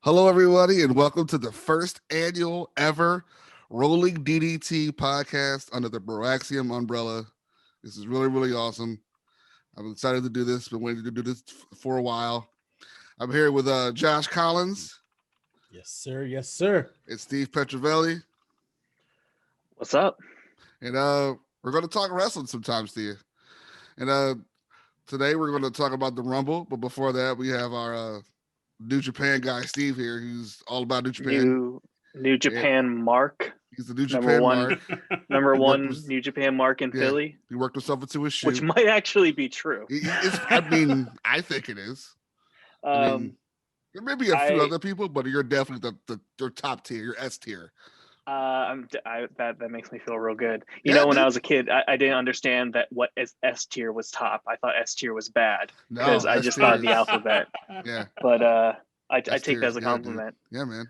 Hello, everybody, and welcome to the first annual ever Rolling DDT Podcast under the BROAXIUM umbrella. This is really, really awesome. I'm excited to do this. Been waiting to do this for a while. I'm here with Josh Collins. Yes, sir. Yes, sir. It's Steve Petrovelli. What's up? And we're going to talk wrestling sometimes, Steve. And today we're going to talk about the Rumble. But before that, we have our New Japan guy, Steve, here. He's all about New Japan. New Japan Mark. He's the New Japan Mark. Number one New Japan Mark in Philly. He worked himself into his shoe. Which might actually be true. I think it is. There may be a few other people, but you're definitely the top tier. You're S tier. That makes me feel real good. You know, when I was a kid, I didn't understand that what S tier was top. I thought S tier was bad because I just thought the alphabet. Yeah. But I take that as a compliment. Yeah, man.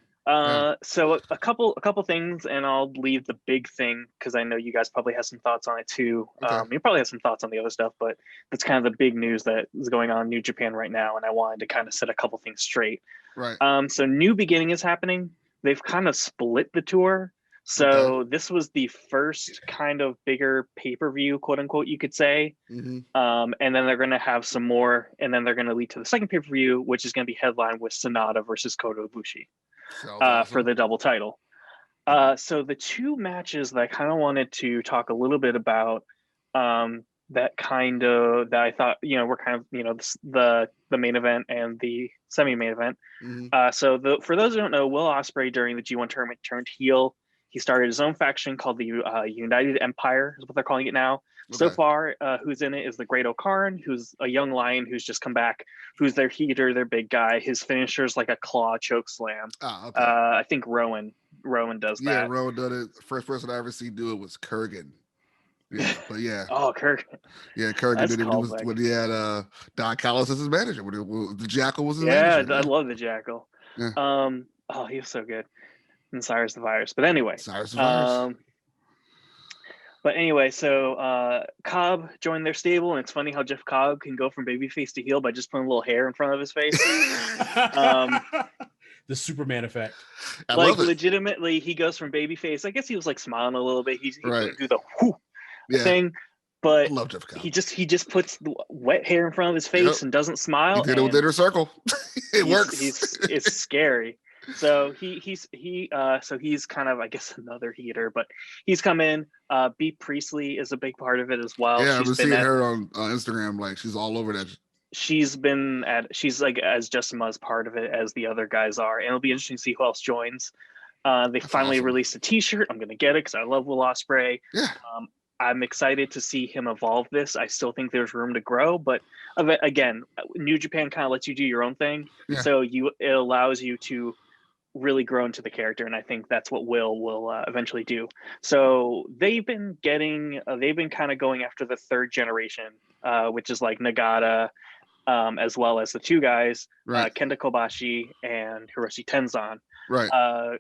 So a couple things, and I'll leave the big thing because I know you guys probably have some thoughts on it too. Okay. You probably have some thoughts on the other stuff, but that's kind of the big news that is going on in New Japan right now, and I wanted to kind of set a couple things straight. Right. So New Beginning is happening. They've kind of split the tour. So This was the first kind of bigger pay-per-view, quote unquote, you could say. Mm-hmm. And then they're going to have some more, and then they're going to lead to the second pay-per-view, which is going to be headlined with Sonata versus Kota Ibushi for the double title. So the two matches that I kind of wanted to talk a little bit about that I thought, were kind of, the main event and the semi-main event. Mm-hmm. For those who don't know, Will Osprey during the G1 tournament turned heel. He started his own faction called the United Empire, is what they're calling it now. Okay. So far, who's in it is the Great O'Karn, who's a young lion who's just come back, who's their heater, their big guy. His finisher is like a claw choke slam. Oh, okay. I think Rowan does that. Yeah, Rowan did it. First person I ever seen do it was Kurgan. Yeah, but yeah. Oh, Kurgan. Yeah, Kurgan did it when he had Don Callis as his manager. When the Jackal was his manager. Yeah, I love the Jackal. Yeah. He was so good. And Cyrus the Virus. But anyway. Cyrus the Virus. So Cobb joined their stable, and it's funny how Jeff Cobb can go from babyface to heel by just putting a little hair in front of his face. The Superman effect. Legitimately, he goes from babyface. I guess he was like smiling a little bit. He right. do the whoo thing. But I love Jeff Cobb. He just puts the wet hair in front of his face and doesn't smile. He did it with Inner Circle. It works. It's scary. So he's kind of, I guess, another heater, but he's come in. B Priestley is a big part of it as well. Yeah, I've been seeing her on Instagram, like she's all over that. She's like as just as part of it as the other guys are, and it'll be interesting to see who else joins. That's finally awesome. Released a T-shirt. I'm gonna get it because I love Will Ospreay. Yeah. I'm excited to see him evolve this. I still think there's room to grow, but again, New Japan kind of lets you do your own thing, so it allows you to really grow into the character, and I think that's what will eventually do. So they've been kind of going after the third generation, which is like Nagata, as well as the two guys, Kenta Kobashi and Hiroshi Tenzan. Right.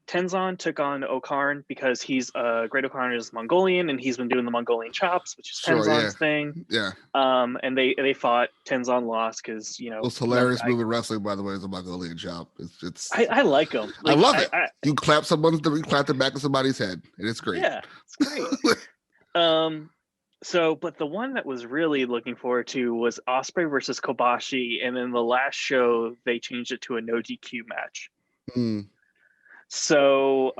Tenzan took on O'Karn because he's Great O'Karn is Mongolian, and he's been doing the Mongolian chops, which is Tenzan's thing. Yeah. And they fought. Tenzan lost because the most hilarious move in wrestling, by the way, is a Mongolian chop. It's I like him. I love it. You clap the back of somebody's head, and it's great. Yeah, it's great. But the one that was really looking forward to was Osprey versus Kobashi, and then the last show they changed it to a no DQ match. So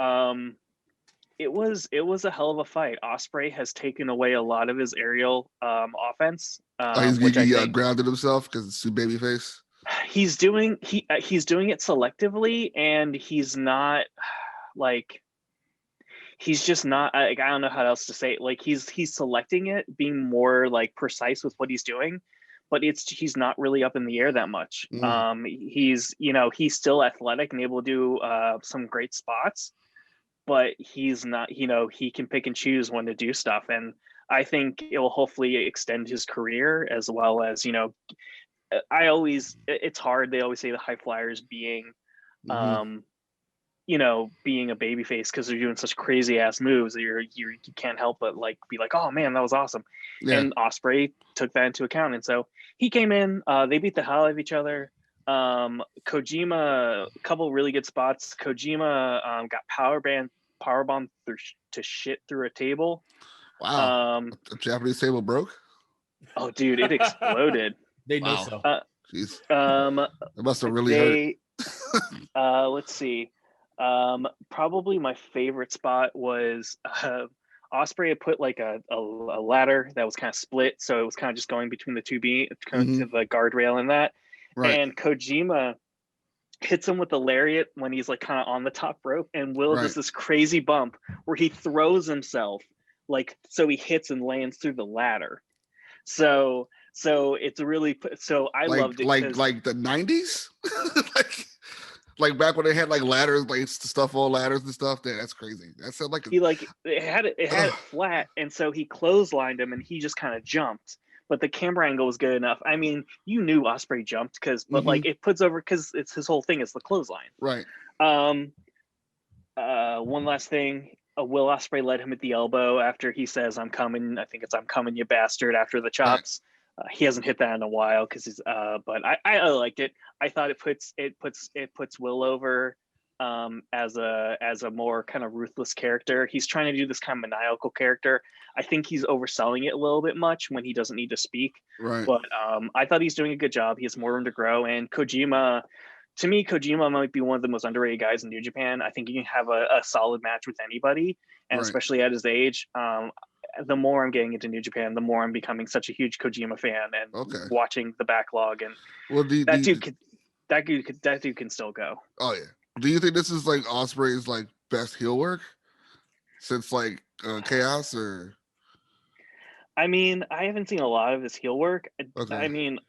it was a hell of a fight. Osprey has taken away a lot of his aerial offense. He's grounded himself because it's too babyface. He's doing it selectively, and he's not like. He's just not. I don't know how else to say it. Like he's selecting it, being more like precise with what he's doing, but he's not really up in the air that much. He's still athletic and able to do some great spots, but he's not. He can pick and choose when to do stuff, and I think it will hopefully extend his career as well as it's hard. They always say the high flyers being being a babyface because they're doing such crazy ass moves that you can't help but be like, oh man, that was awesome. Yeah. And Osprey took that into account, and so he came in. They beat the hell out of each other. Kojima, a couple really good spots. Kojima got powerbombed to shit through a table. Wow. A Japanese table broke? Oh, dude, it exploded. They know so. Jeez. It must have really hurt. Let's see. Probably my favorite spot was Osprey had put like a ladder that was kind of split, so it was kind of just going between the two to the guardrail and that. Right. And Kojima hits him with the lariat when he's like kind of on the top rope, and Will does this crazy bump where he throws himself, like, so he hits and lands through the ladder. So it's really, so I loved it. Like the 90s? like back when they had like ladders, like stuff on ladders and stuff. That's crazy. That sounds like it had it flat, and so he clotheslined him and he just kind of jumped. But the camera angle was good enough. I mean, you knew Osprey jumped like it puts over, because it's his whole thing is the clothesline. Right. One last thing. Will Osprey led him at the elbow after he says, "I'm coming." I think it's "I'm coming, you bastard," after the chops. Right. He hasn't hit that in a while because he's. But I liked it. I thought it puts Will over as a more kind of ruthless character. He's trying to do this kind of maniacal character. I think he's overselling it a little bit much when he doesn't need to speak. Right. But I thought he's doing a good job. He has more room to grow. And Kojima, to me, Kojima might be one of the most underrated guys in New Japan. I think you can have a solid match with anybody, and especially at his age. The more I'm getting into New Japan, the more I'm becoming such a huge Kojima fan and watching the backlog. And that dude can still go. Oh yeah. Do you think this is like Osprey's like best heel work since like Chaos? Or I mean, I haven't seen a lot of his heel work. Okay. I mean,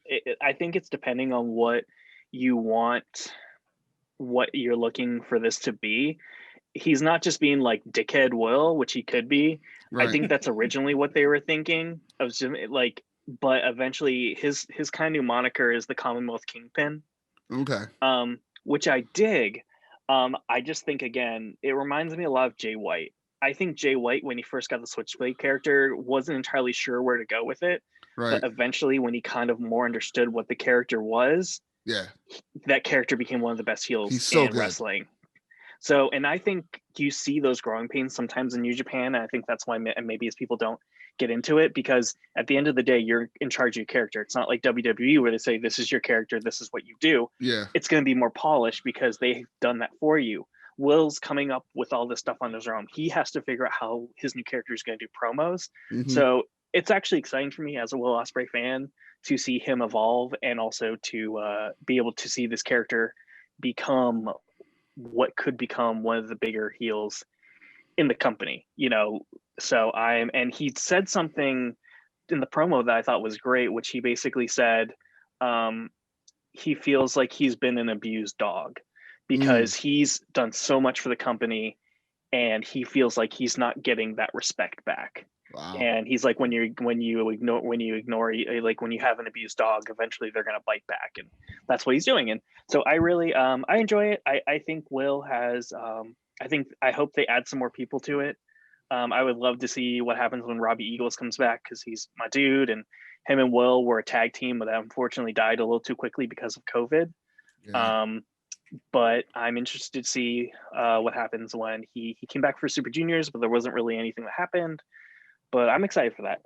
I think it's depending on what you want, what you're looking for this to be. He's not just being like dickhead Will, which he could be. Right. I think that's originally what they were thinking. I was just like, but eventually his kind of new moniker is the Commonwealth Kingpin. Okay. Which I dig. I just think, again, it reminds me a lot of Jay White. I think Jay White, when he first got the Switchblade character, wasn't entirely sure where to go with it. Right. But eventually, when he kind of more understood what the character was, that character became one of the best heels in wrestling. So, and I think you see those growing pains sometimes in New Japan. And I think that's why maybe as people don't get into it, because at the end of the day, you're in charge of your character. It's not like WWE where they say, this is your character, this is what you do. Yeah. It's going to be more polished because they've done that for you. Will's coming up with all this stuff on his own. He has to figure out how his new character is going to do promos. Mm-hmm. So it's actually exciting for me as a Will Ospreay fan to see him evolve, and also to be able to see this character become what could become one of the bigger heels in the company, you know. So and he said something in the promo that I thought was great, which he basically said he feels like he's been an abused dog because he's done so much for the company and he feels like he's not getting that respect back. Wow. And he's like, when you ignore, like when you have an abused dog, eventually they're going to bite back. And that's what he's doing. And so I really, I enjoy it. I think Will has, I hope they add some more people to it. I would love to see what happens when Robbie Eagles comes back, because he's my dude, and him and Will were a tag team that unfortunately died a little too quickly because of COVID. Yeah. But I'm interested to see what happens when he came back for Super Juniors, but there wasn't really anything that happened. But I'm excited for that.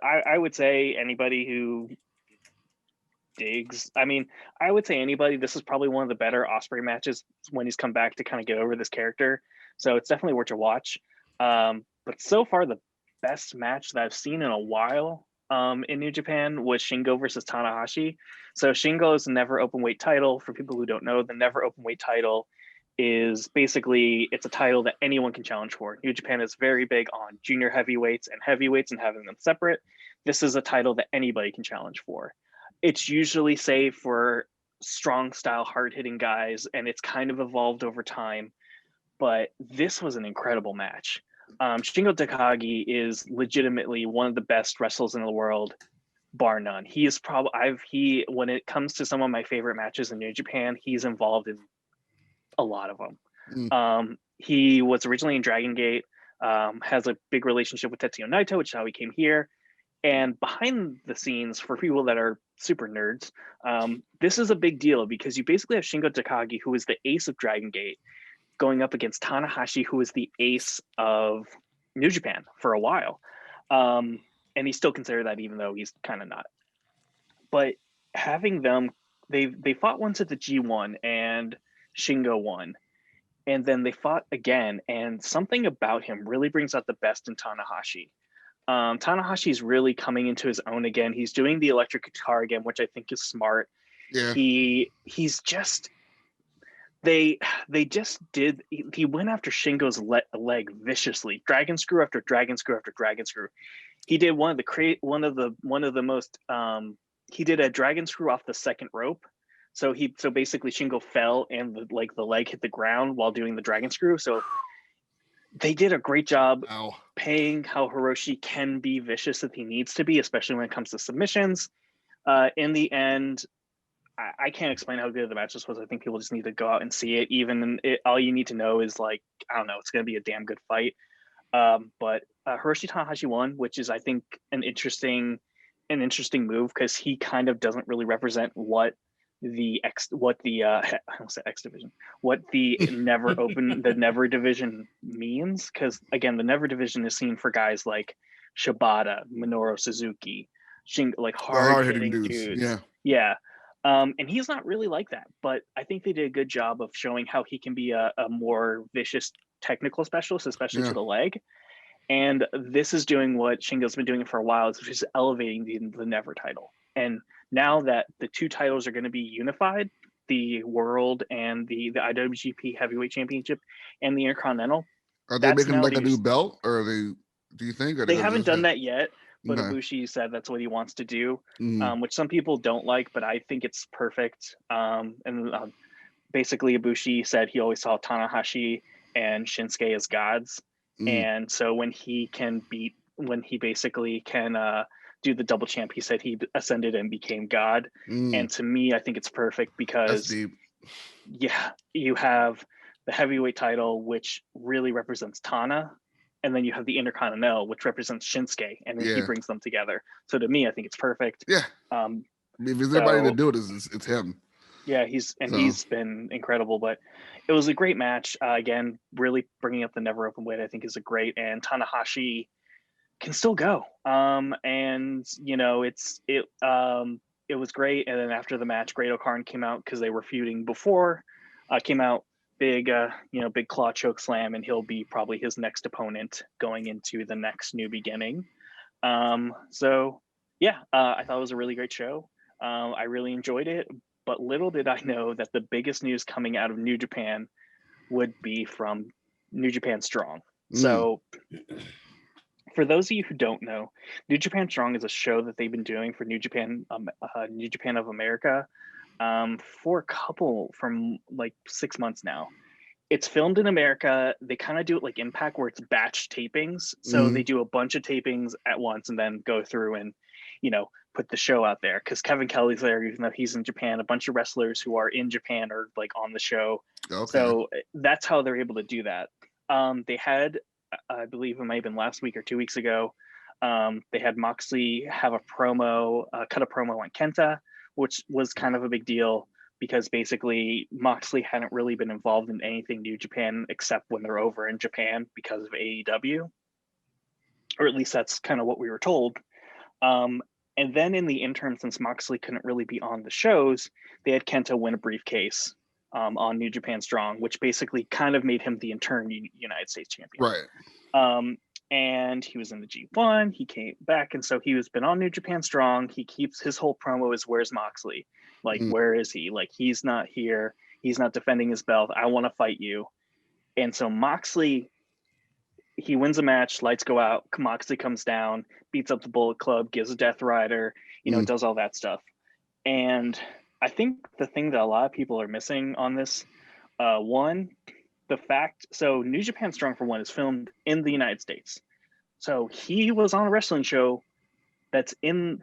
I would say anybody who digs, I would say anybody, this is probably one of the better Osprey matches when he's come back to kind of get over this character. So it's definitely worth a watch. But so far, the best match that I've seen in a while in New Japan was Shingo versus Tanahashi. So Shingo's never open weight title. For people who don't know, the never open weight title is basically, it's a title that anyone can challenge for. New Japan is very big on junior heavyweights and heavyweights and having them separate. This is a title that anybody can challenge for. It's usually saved for strong style, hard hitting guys, and it's kind of evolved over time. But this was an incredible match. Shingo Takagi is legitimately one of the best wrestlers in the world, bar none. He is when it comes to some of my favorite matches in New Japan, he's involved in a lot of them. He was originally in Dragon Gate, has a big relationship with Tetsuya Naito, which is how he came here. And behind the scenes, for people that are super nerds, this is a big deal because you basically have Shingo Takagi, who is the ace of Dragon Gate, going up against Tanahashi, who is the ace of New Japan for a while. And he's still considered that, even though he's kind of not. But having them, they fought once at the G1 and Shingo won. And then they fought again, and something about him really brings out the best in Tanahashi. Tanahashi's really coming into his own again. He's doing the electric guitar again, which I think is smart. Yeah. He's just he went after Shingo's leg viciously, dragon screw after dragon screw after dragon screw. He did one of the most he did a dragon screw off the second rope. So basically Shingo fell and the leg hit the ground while doing the dragon screw. So they did a great job paying how Hiroshi can be vicious if he needs to be, especially when it comes to submissions. In the end, I can't explain how good the match was. I think people just need to go out and see it. All you need to know is I don't know, it's going to be a damn good fight. But Hiroshi Tanahashi won, which is, I think, an interesting move because he kind of doesn't really represent what the Never division means, because again, the Never division is seen for guys like Shibata, Minoru Suzuki, hard hitting dudes. Yeah. And he's not really like that, but I think they did a good job of showing how he can be a more vicious technical specialist, especially to the leg. And this is doing what Shingo's been doing for a while, which is elevating the Never title. And now that the two titles are going to be unified, the World and the IWGP Heavyweight Championship and the Intercontinental. Are they making a new belt, or are they? Do you think? They haven't done that yet, but Ibushi said that's what he wants to do, which some people don't like, but I think it's perfect. Basically, Ibushi said he always saw Tanahashi and Shinsuke as gods, and so when he basically can do the double champ, he said he ascended and became God. And to me, I think it's perfect because you have the heavyweight title, which really represents Tana, and then you have the Intercontinental, which represents Shinsuke, and then he brings them together. So to me, I think it's perfect. Yeah. If there's anybody to do it, it's him. Yeah, he's been incredible, but it was a great match. Again, really bringing up the Never Open Weight, I think, is a great, and Tanahashi can still go. And you know, it was great. And then after the match, Great O'Karn came out because they were feuding before. Came out big, big claw choke slam, and he'll be probably his next opponent going into the next New Beginning. I thought it was a really great show. I really enjoyed it, but little did I know that the biggest news coming out of New Japan would be from New Japan Strong. So for those of you who don't know, New Japan Strong is a show that they've been doing for New Japan of America for from 6 months now. It's filmed in America. They kind of do it like Impact, where it's batch tapings. So they do a bunch of tapings at once and then go through and, put the show out there. Because Kevin Kelly's there, even though he's in Japan. A bunch of wrestlers who are in Japan are on the show. Okay. So that's how they're able to do that. They had, I believe it might have been last week or 2 weeks ago, they had Moxley have cut a promo on Kenta, which was kind of a big deal because basically Moxley hadn't really been involved in anything New Japan except when they're over in Japan because of AEW, or at least that's kind of what we were told. And then in the interim, since Moxley couldn't really be on the shows, they had Kenta win a briefcase on New Japan Strong, which basically kind of made him the interim United States champion. Right. And he was in the G1, he came back, and so he been on New Japan Strong. He keeps his whole promo is, where's Moxley? Where is he? He's not here. He's not defending his belt. I want to fight you. And so Moxley, he wins a match, lights go out, Moxley comes down, beats up the Bullet Club, gives a Death Rider, does all that stuff. And I think the thing that a lot of people are missing on this, New Japan Strong, for one, is filmed in the United States. So he was on a wrestling show that was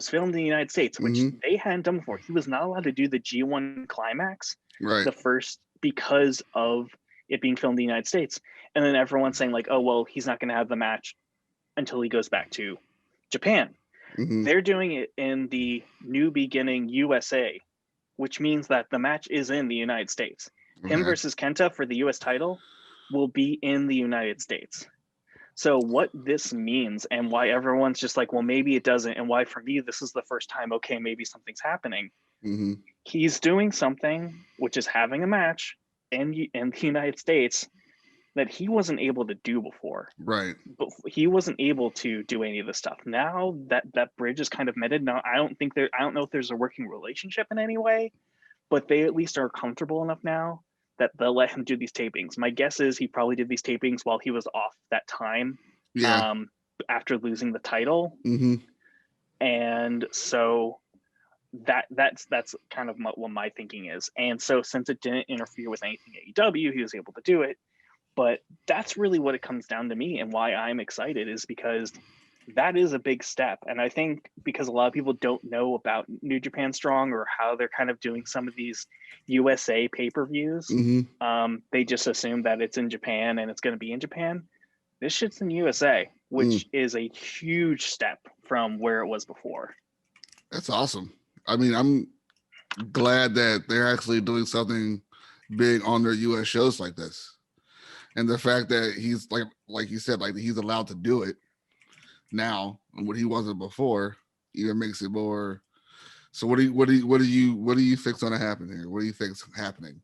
filmed in the United States, which they hadn't done before. He was not allowed to do the G1 climax, the first, because of it being filmed in the United States. And then everyone's saying oh, well, he's not going to have the match until he goes back to Japan. Mhm. They're doing it in the New Beginning USA, which means that the match is in the United States. Him Okay. versus Kenta for the US title will be in the United States. So what this means and why everyone's just like, well, maybe it doesn't, and why for me this is the first time, okay, maybe something's happening. Mhm. He's doing something, which is having a match in the United States that he wasn't able to do before. Right. But he wasn't able to do any of this stuff. Now that bridge is kind of mended. Now I don't know if there's a working relationship in any way, but they at least are comfortable enough now that they'll let him do these tapings. My guess is he probably did these tapings while he was off that time. Yeah. After losing the title. Mhm. And so that's kind of what my thinking is. And so since it didn't interfere with anything AEW, he was able to do it. But that's really what it comes down to me, and why I'm excited is because that is a big step. And I think because a lot of people don't know about New Japan Strong or how they're kind of doing some of these USA pay-per-views, they just assume that it's in Japan and it's going to be in Japan. This shit's in USA, which is a huge step from where it was before. That's awesome. I mean, I'm glad that they're actually doing something big on their US shows like this. And the fact that he's like you said, like he's allowed to do it now, and what he wasn't before, even makes it more. So what do you think's going to happen here? What do you think's happening?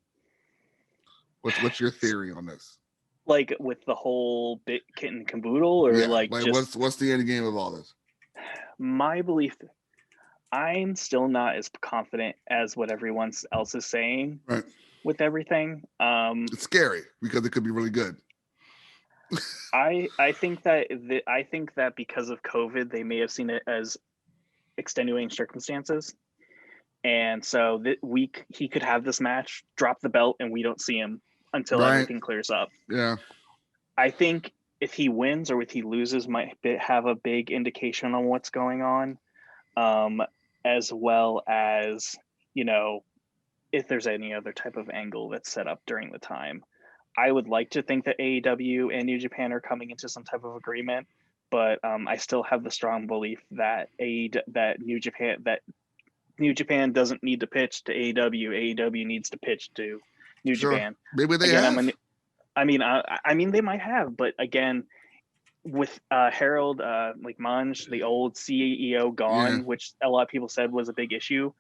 What's your theory on this? Like with the whole bit kit and caboodle, or just what's the end game of all this? My belief, I'm still not as confident as what everyone else is saying. Right. With everything, it's scary because it could be really good. I think that because of COVID, they may have seen it as extenuating circumstances, and so he could have this match, drop the belt, and we don't see him until everything clears up. Yeah, I think if he wins or if he loses, might have a big indication on what's going on, as well as if there's any other type of angle that's set up during the time. I would like to think that AEW and New Japan are coming into some type of agreement, but I still have the strong belief that New Japan doesn't need to pitch to AEW. AEW needs to pitch to New Japan. Maybe they have. I mean, they might have, but again, with Harold Monge, the old CEO, gone, which a lot of people said was a big issue.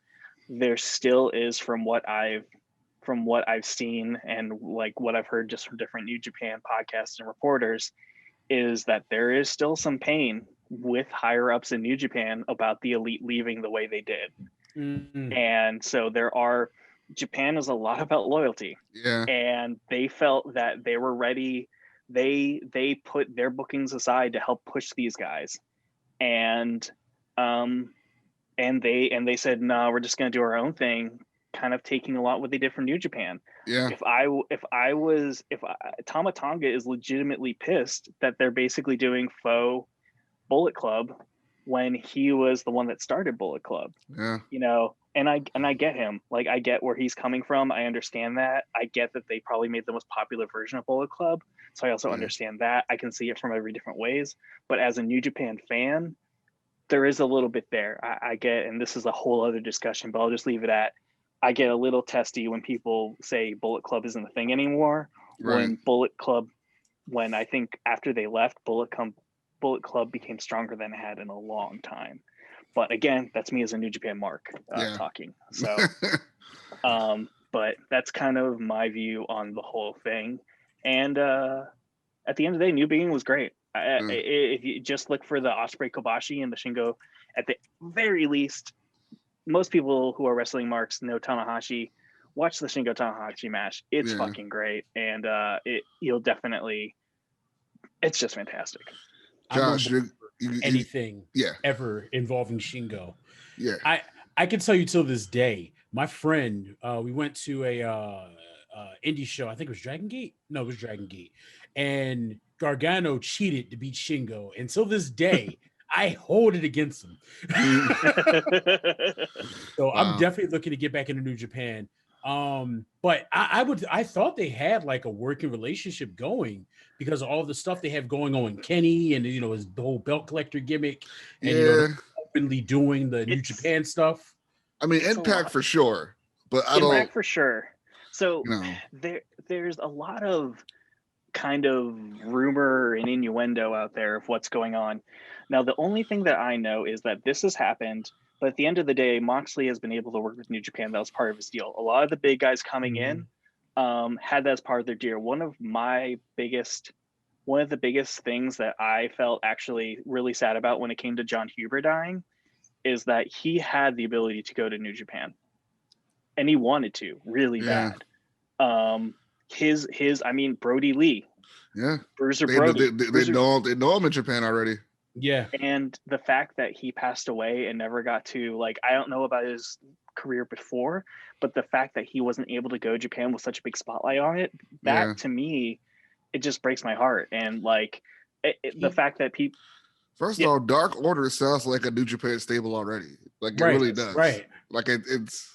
There still is, from what I've seen and like what I've heard just from different New Japan podcasts and reporters, is that there is still some pain with higher ups in New Japan about the Elite leaving the way they did. Mm-hmm. And so Japan is a lot about loyalty. Yeah. And they felt that they were ready. They put their bookings aside to help push these guys. And they said, no, we're just going to do our own thing, kind of taking a lot what they did from New Japan. Yeah. Tama Tonga is legitimately pissed that they're basically doing faux Bullet Club when he was the one that started Bullet Club. Yeah. And I get him. Like, I get where he's coming from. I understand that. I get that they probably made the most popular version of Bullet Club. So I also understand that. I can see it from every different ways. But as a New Japan fan, there is a little bit there. I get, and this is a whole other discussion, but I'll just leave it at, I get a little testy when people say Bullet Club isn't a thing anymore. Right. When I think after they left, Bullet Club became stronger than it had in a long time. But again, that's me as a New Japan mark talking. So, but that's kind of my view on the whole thing. And at the end of the day, New Beginning was great. If you just look for the Osprey, Kobashi, and the Shingo, at the very least, most people who are wrestling marks know Tanahashi. Watch the Shingo Tanahashi match. It's fucking great, and you'll definitely. It's just fantastic. Josh, anything ever involving Shingo. Yeah, I can tell you till this day. My friend, we went to a indie show. I think it was Dragon Gate. No, it was Dragon Gate, and Gargano cheated to beat Shingo. Until this day, I hold it against him. So I'm definitely looking to get back into New Japan. But I thought they had like a working relationship going because of all the stuff they have going on with Kenny and his whole belt collector gimmick and openly doing the New Japan stuff. I mean, Impact for sure, but I don't. Impact for sure. So there's a lot of kind of rumor and innuendo out there of what's going on. Now, the only thing that I know is that this has happened, but at the end of the day, Moxley has been able to work with New Japan. That was part of his deal. A lot of the big guys coming in had that as part of their deal. One of the biggest things that I felt actually really sad about when it came to John Huber dying is that he had the ability to go to New Japan, and he wanted to really bad. I mean, Brody Lee. Yeah. Bruiser Brody. They know him in Japan already. Yeah. And the fact that he passed away and never got to, like, I don't know about his career before, but the fact that he wasn't able to go to Japan with such a big spotlight on it, that to me, it just breaks my heart. And like the fact that people. First of all, Dark Order sounds like a New Japan stable already. Like it really does. Right. Like it's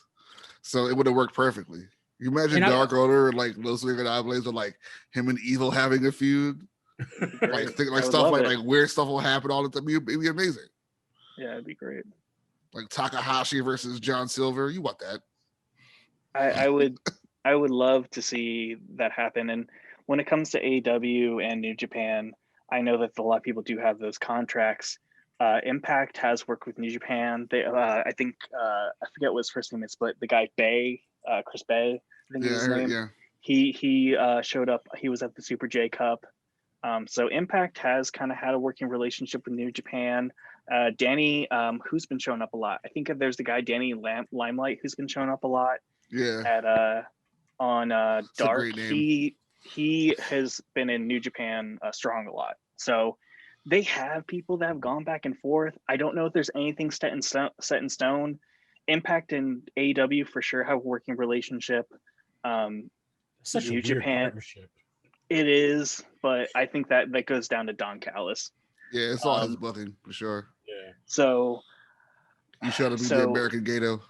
so it would have worked perfectly. You imagine Dark Order and like Los Ingobernables with like him and Evil having a feud. like stuff like weird stuff will happen all the time. It'd be amazing. Yeah, it'd be great. Like Takahashi versus John Silver. You want that? I would love to see that happen. And when it comes to AEW and New Japan, I know that a lot of people do have those contracts. Impact has worked with New Japan. They, I think, I forget what his first name is, but the guy Bay, Chris Bay, I think is his name. Yeah. He showed up. He was at the Super J Cup. So Impact has kind of had a working relationship with New Japan. Danny, who's been showing up a lot. I think there's the guy Danny Limelight who's been showing up a lot. Yeah. At on Dark. He has been in New Japan strong a lot. So they have people that have gone back and forth. I don't know if there's anything set in stone. Impact and AEW for sure have a working relationship. Such New a Japan partnership. It is, but I think that goes down to Don Callis. Yeah, it's all his booking for sure. Yeah. So you showed up the American Gato.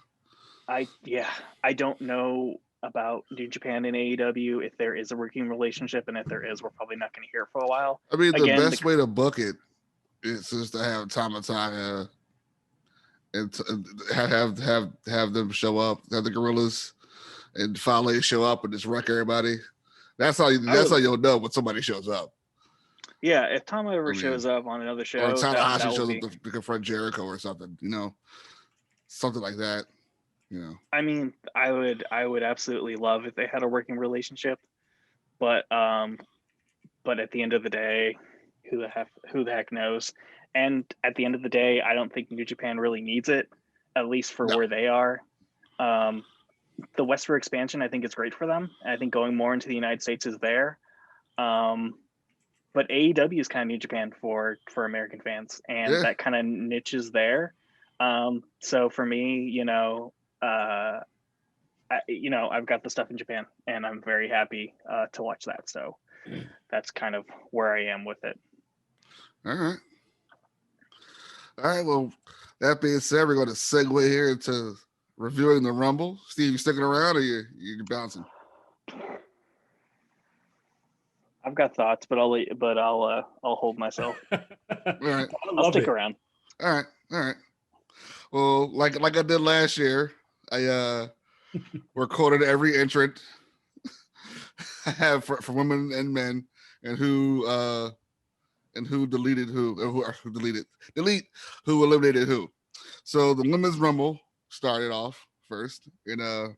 I don't know about New Japan and AEW if there is a working relationship, and if there is, we're probably not going to hear for a while. I mean, the best way to book it is just to have Tama and have them show up, have the Gorillas and Fale show up and just wreck everybody. That's how you'll know when somebody shows up. Yeah, if Tama ever shows up on another show, or Tanahashi shows up to confront Jericho or something, something like that. I mean, I would absolutely love if they had a working relationship, but at the end of the day, who the heck knows? And at the end of the day, I don't think New Japan really needs it, at least for where they are. The westward expansion, I think, is great for them. And I think going more into the United States is there. But AEW is kind of New Japan for American fans, and that kind of niche is there. So for me, I've got the stuff in Japan, and I'm very happy to watch that. So that's kind of where I am with it. All right. Well, that being said, we're going to segue here into reviewing the Rumble. Steve, you sticking around or you're bouncing? I've got thoughts, but I'll hold myself. All right. I'll stick around. All right. Well, like I did last year, I recorded every entrant I have for women and men, and who deleted who eliminated who. So the women's Rumble started off first, and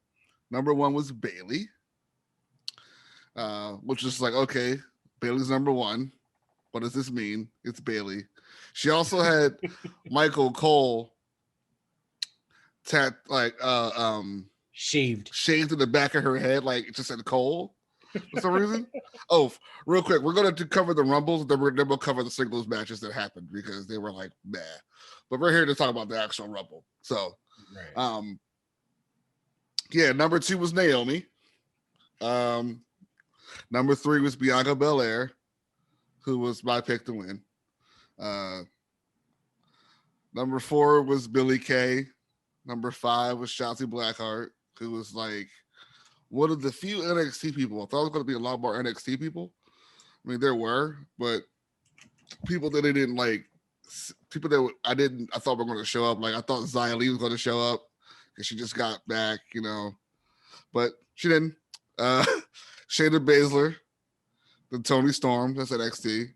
number one was Bayley, which is like, okay, Bayley's number one. What does this mean? It's Bayley. She also had Michael Cole shaved in the back of her head, like it just said Cole for some reason. Oh, real quick, we're going to cover the Rumbles, then we'll cover the singles matches that happened because they were like, nah. But we're here to talk about the actual Rumble. So, number two was Naomi. Number three was Bianca Belair, who was my pick to win. Number four was Billie Kay. Number five was Shotzi Blackheart, who was like one of the few NXT people. I thought it was going to be a lot more NXT people. I mean, there were, but people that they didn't like, people that I thought were going to show up. Like I thought Xia Li was going to show up because she just got back, but she didn't. Shayna Baszler, then Toni Storm, that's NXT.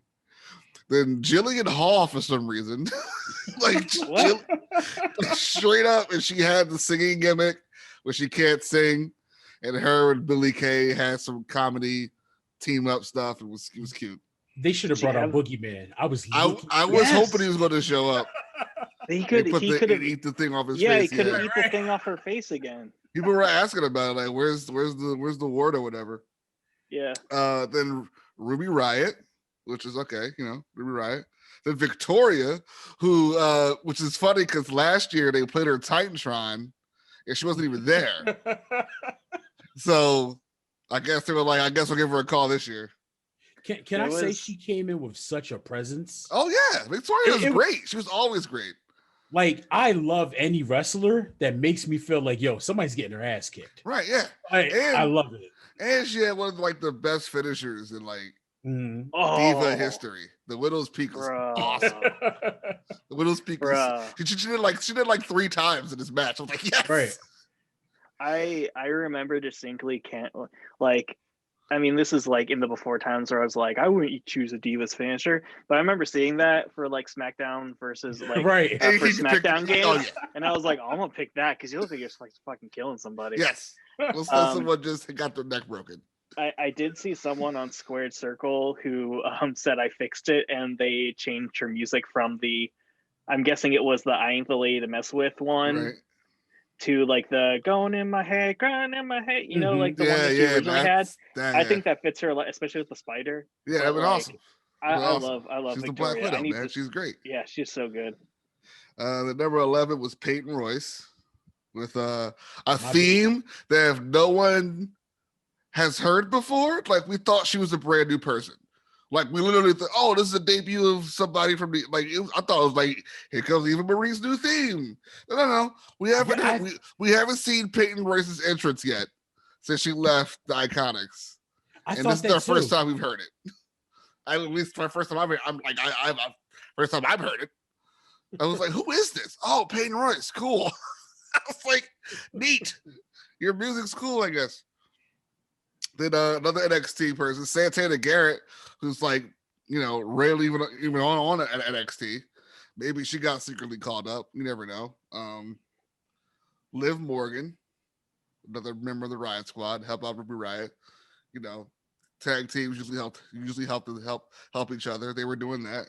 Then Jillian Hall for some reason, like straight up, and she had the singing gimmick where she can't sing, and her and Billie Kay had some comedy team up stuff. It was cute. They should have brought out Boogeyman. I was hoping he was going to show up. He could eat the thing off his face. Yeah, he could have eat the thing off her face again. People were asking about it, like, where's the ward or whatever. Yeah. Then Ruby Riot, which is okay, Ruby Riot. Then Victoria, who which is funny because last year they played her Titantron and she wasn't even there. So I guess they were like, I guess we'll give her a call this year. Can I say she came in with such a presence? Oh yeah, Victoria was great. She was always great. Like, I love any wrestler that makes me feel like, yo, somebody's getting her ass kicked. Right, yeah. I love it. And she had one of like the best finishers in like Diva history. The Widow's Peak was awesome. The Widow's Peak was, she did like 3 times in this match. I was like, yes. Right. I remember distinctly I mean, this is like in the before times where I was like, I wouldn't choose a Divas finisher, but I remember seeing that for like SmackDown versus like for SmackDown games, and I was like, I'm gonna pick that because you look like you're like fucking killing somebody. Yes, someone just got their neck broken. I did see someone on Squared Circle who said I fixed it, and they changed her music from I'm guessing it was the I Ain't the Lady to Mess With one. Right. To like the going in my head, crying in my head, like the one that she originally had. I think that fits her, especially with the spider. Yeah, that was awesome. I love she's Victoria. The Black Widow, man. She's great. Yeah, she's so good. The number 11 was Peyton Royce with a theme that no one has heard before. Like we thought she was a brand new person. Like we literally thought, oh, this is a debut of somebody from the I thought it was like, here comes Eva Marie's new theme. No. We haven't seen Peyton Royce's entrance yet since she left the Iconics. And this is our first time we've heard it. At least my first time I've heard it. I was like, who is this? Oh, Peyton Royce, cool. I was like, neat. Your music's cool, I guess. Then another NXT person, Santana Garrett, who's like, rarely even on NXT. Maybe she got secretly called up. You never know. Liv Morgan, another member of the Riot Squad, help out Ruby Riot. Tag teams usually help each other. They were doing that.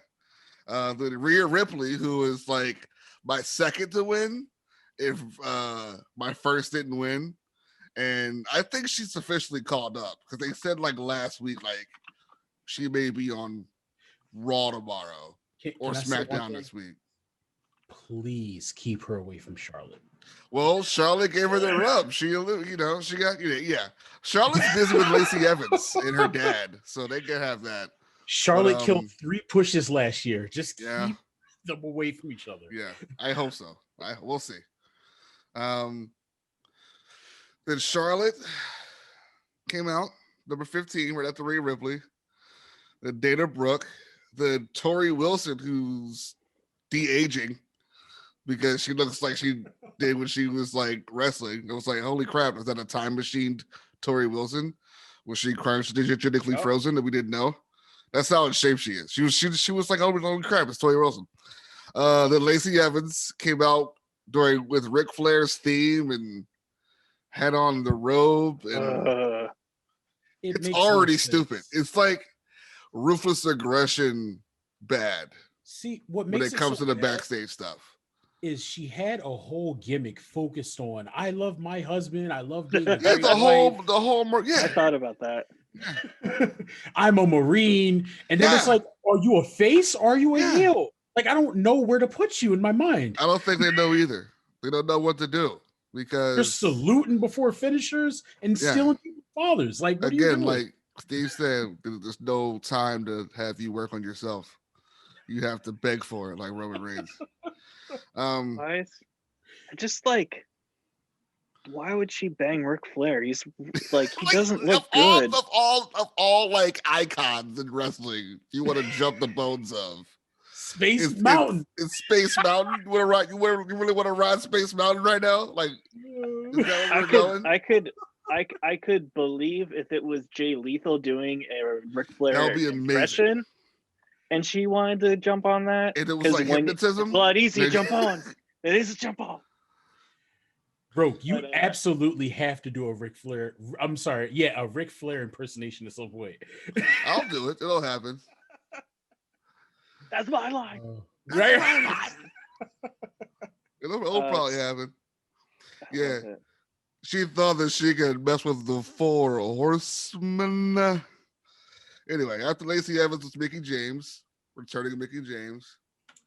Then Rhea Ripley, who is like my second to win, if my first didn't win. And I think she's officially called up because they said like last week, like she may be on Raw tomorrow or SmackDown this week. Please keep her away from Charlotte. Well, Charlotte gave her the rub. She got Charlotte's busy with Lacey Evans and her dad, so they can have that. Charlotte killed 3 pushes last year. Just keep them away from each other. Yeah, I hope so. We'll see. Then Charlotte came out, number 15, right after Rhea Ripley. The Dana Brooke, the Tori Wilson, who's de-aging because she looks like she did when she was like wrestling. I was like, holy crap, is that a time machine Tori Wilson? Was she cryogenically frozen that we didn't know? That's how in shape she is. She was like, holy crap, it's Tori Wilson. Then Lacey Evans came out with Ric Flair's theme and had on the robe, and it's already stupid. It's like ruthless aggression bad. See, what makes when it comes to the backstage stuff is she had a whole gimmick focused on I love my husband, I love being the whole I thought about that. I'm a Marine, and then it's like, are you a face? Or are you a heel? Like, I don't know where to put you in my mind. I don't think they know either. They don't know what to do. Because they're saluting before finishers and stealing people's fathers. Like, what again, like Steve said, there's no time to have you work on yourself. You have to beg for it, like Roman Reigns. I just like Why would she bang Ric Flair? He's like, he doesn't look good. Of all like icons in wrestling, you want to jump the bones of Space Mountain. It's Space Mountain. You really want to ride Space Mountain right now? Like, is that where we're going? I could believe if it was Jay Lethal doing a Ric Flair that would be impression, amazing. And she wanted to jump on that. And it was like hypnotism. Blood easy, jump on. It is a jump on. Bro, you absolutely have to do a Ric Flair. I'm sorry. Yeah, a Ric Flair impersonation at some point. I'll do it. It'll happen. That's my line. Right? It'll probably happen. Yeah. She thought that she could mess with the 4 horsemen. Anyway, after Lacey Evans was Mickie James, returning Mickie James,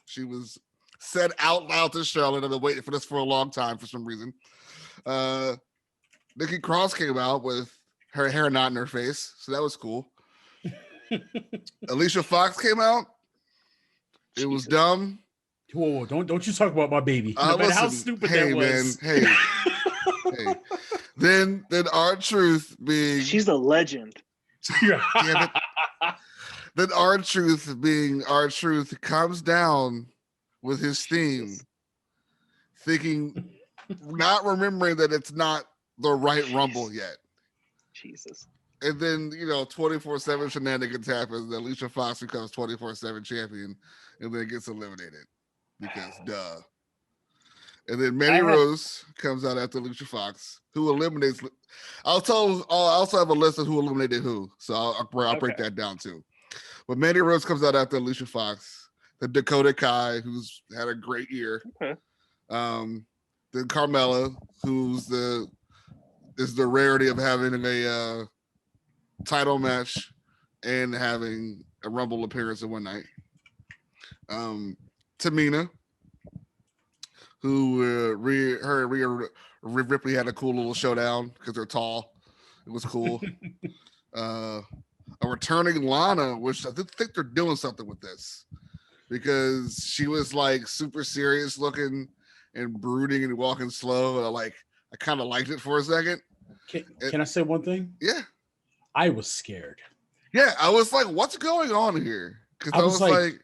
she was said out loud to Charlotte. I've been waiting for this for a long time for some reason. Nikki Cross came out with her hair not in her face, so that was cool. Alicia Fox came out. It was dumb. Whoa, don't you talk about my baby. No matter how stupid that was. Man, hey. Then R-Truth being... She's a legend. Damn it. Then R-Truth being R-Truth comes down with his theme, thinking, not remembering that it's not the right Rumble yet. Jesus. And then, 24/7 shenanigans happens, and Alicia Fox becomes 24/7 champion, and then gets eliminated. Because duh. And then Mandy Rose comes out after Alicia Fox, who eliminates. I'll also have a list of who eliminated who, so I'll break that down too. But Mandy Rose comes out after Alicia Fox. The Dakota Kai, who's had a great year. Okay. Then Carmella, who's the rarity of having a title match and having a Rumble appearance in one night. Tamina, who Ripley had a cool little showdown because they're tall. It was cool. A returning Lana, which I think they're doing something with this, because she was like super serious looking and brooding and walking slow. And I kind of liked it for a second. Can I say one thing? Yeah. I was scared. Yeah, I was like, what's going on here? Because I was like,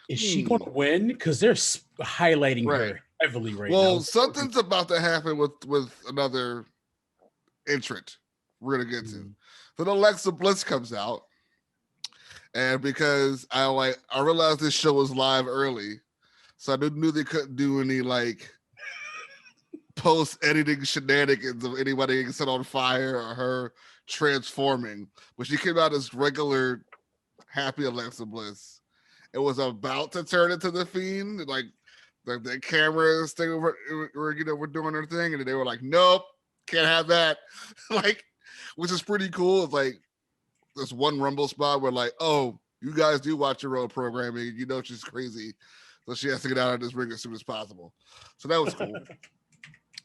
is she going to win? Because they're highlighting her heavily right now. Well, something's about to happen with another entrant we're going to get to. Then Alexa Bliss comes out. And because I realized this show was live early, so I knew they couldn't do any post-editing shenanigans of anybody getting set on fire or her transforming. But she came out as regular happy Alexa Bliss. It was about to turn into the Fiend, like the cameras thing we're doing our thing, and they were like, nope, can't have that. Which is pretty cool. It's like this one Rumble spot where oh, you guys do watch your own programming, she's crazy, so she has to get out of this ring as soon as possible. So that was cool.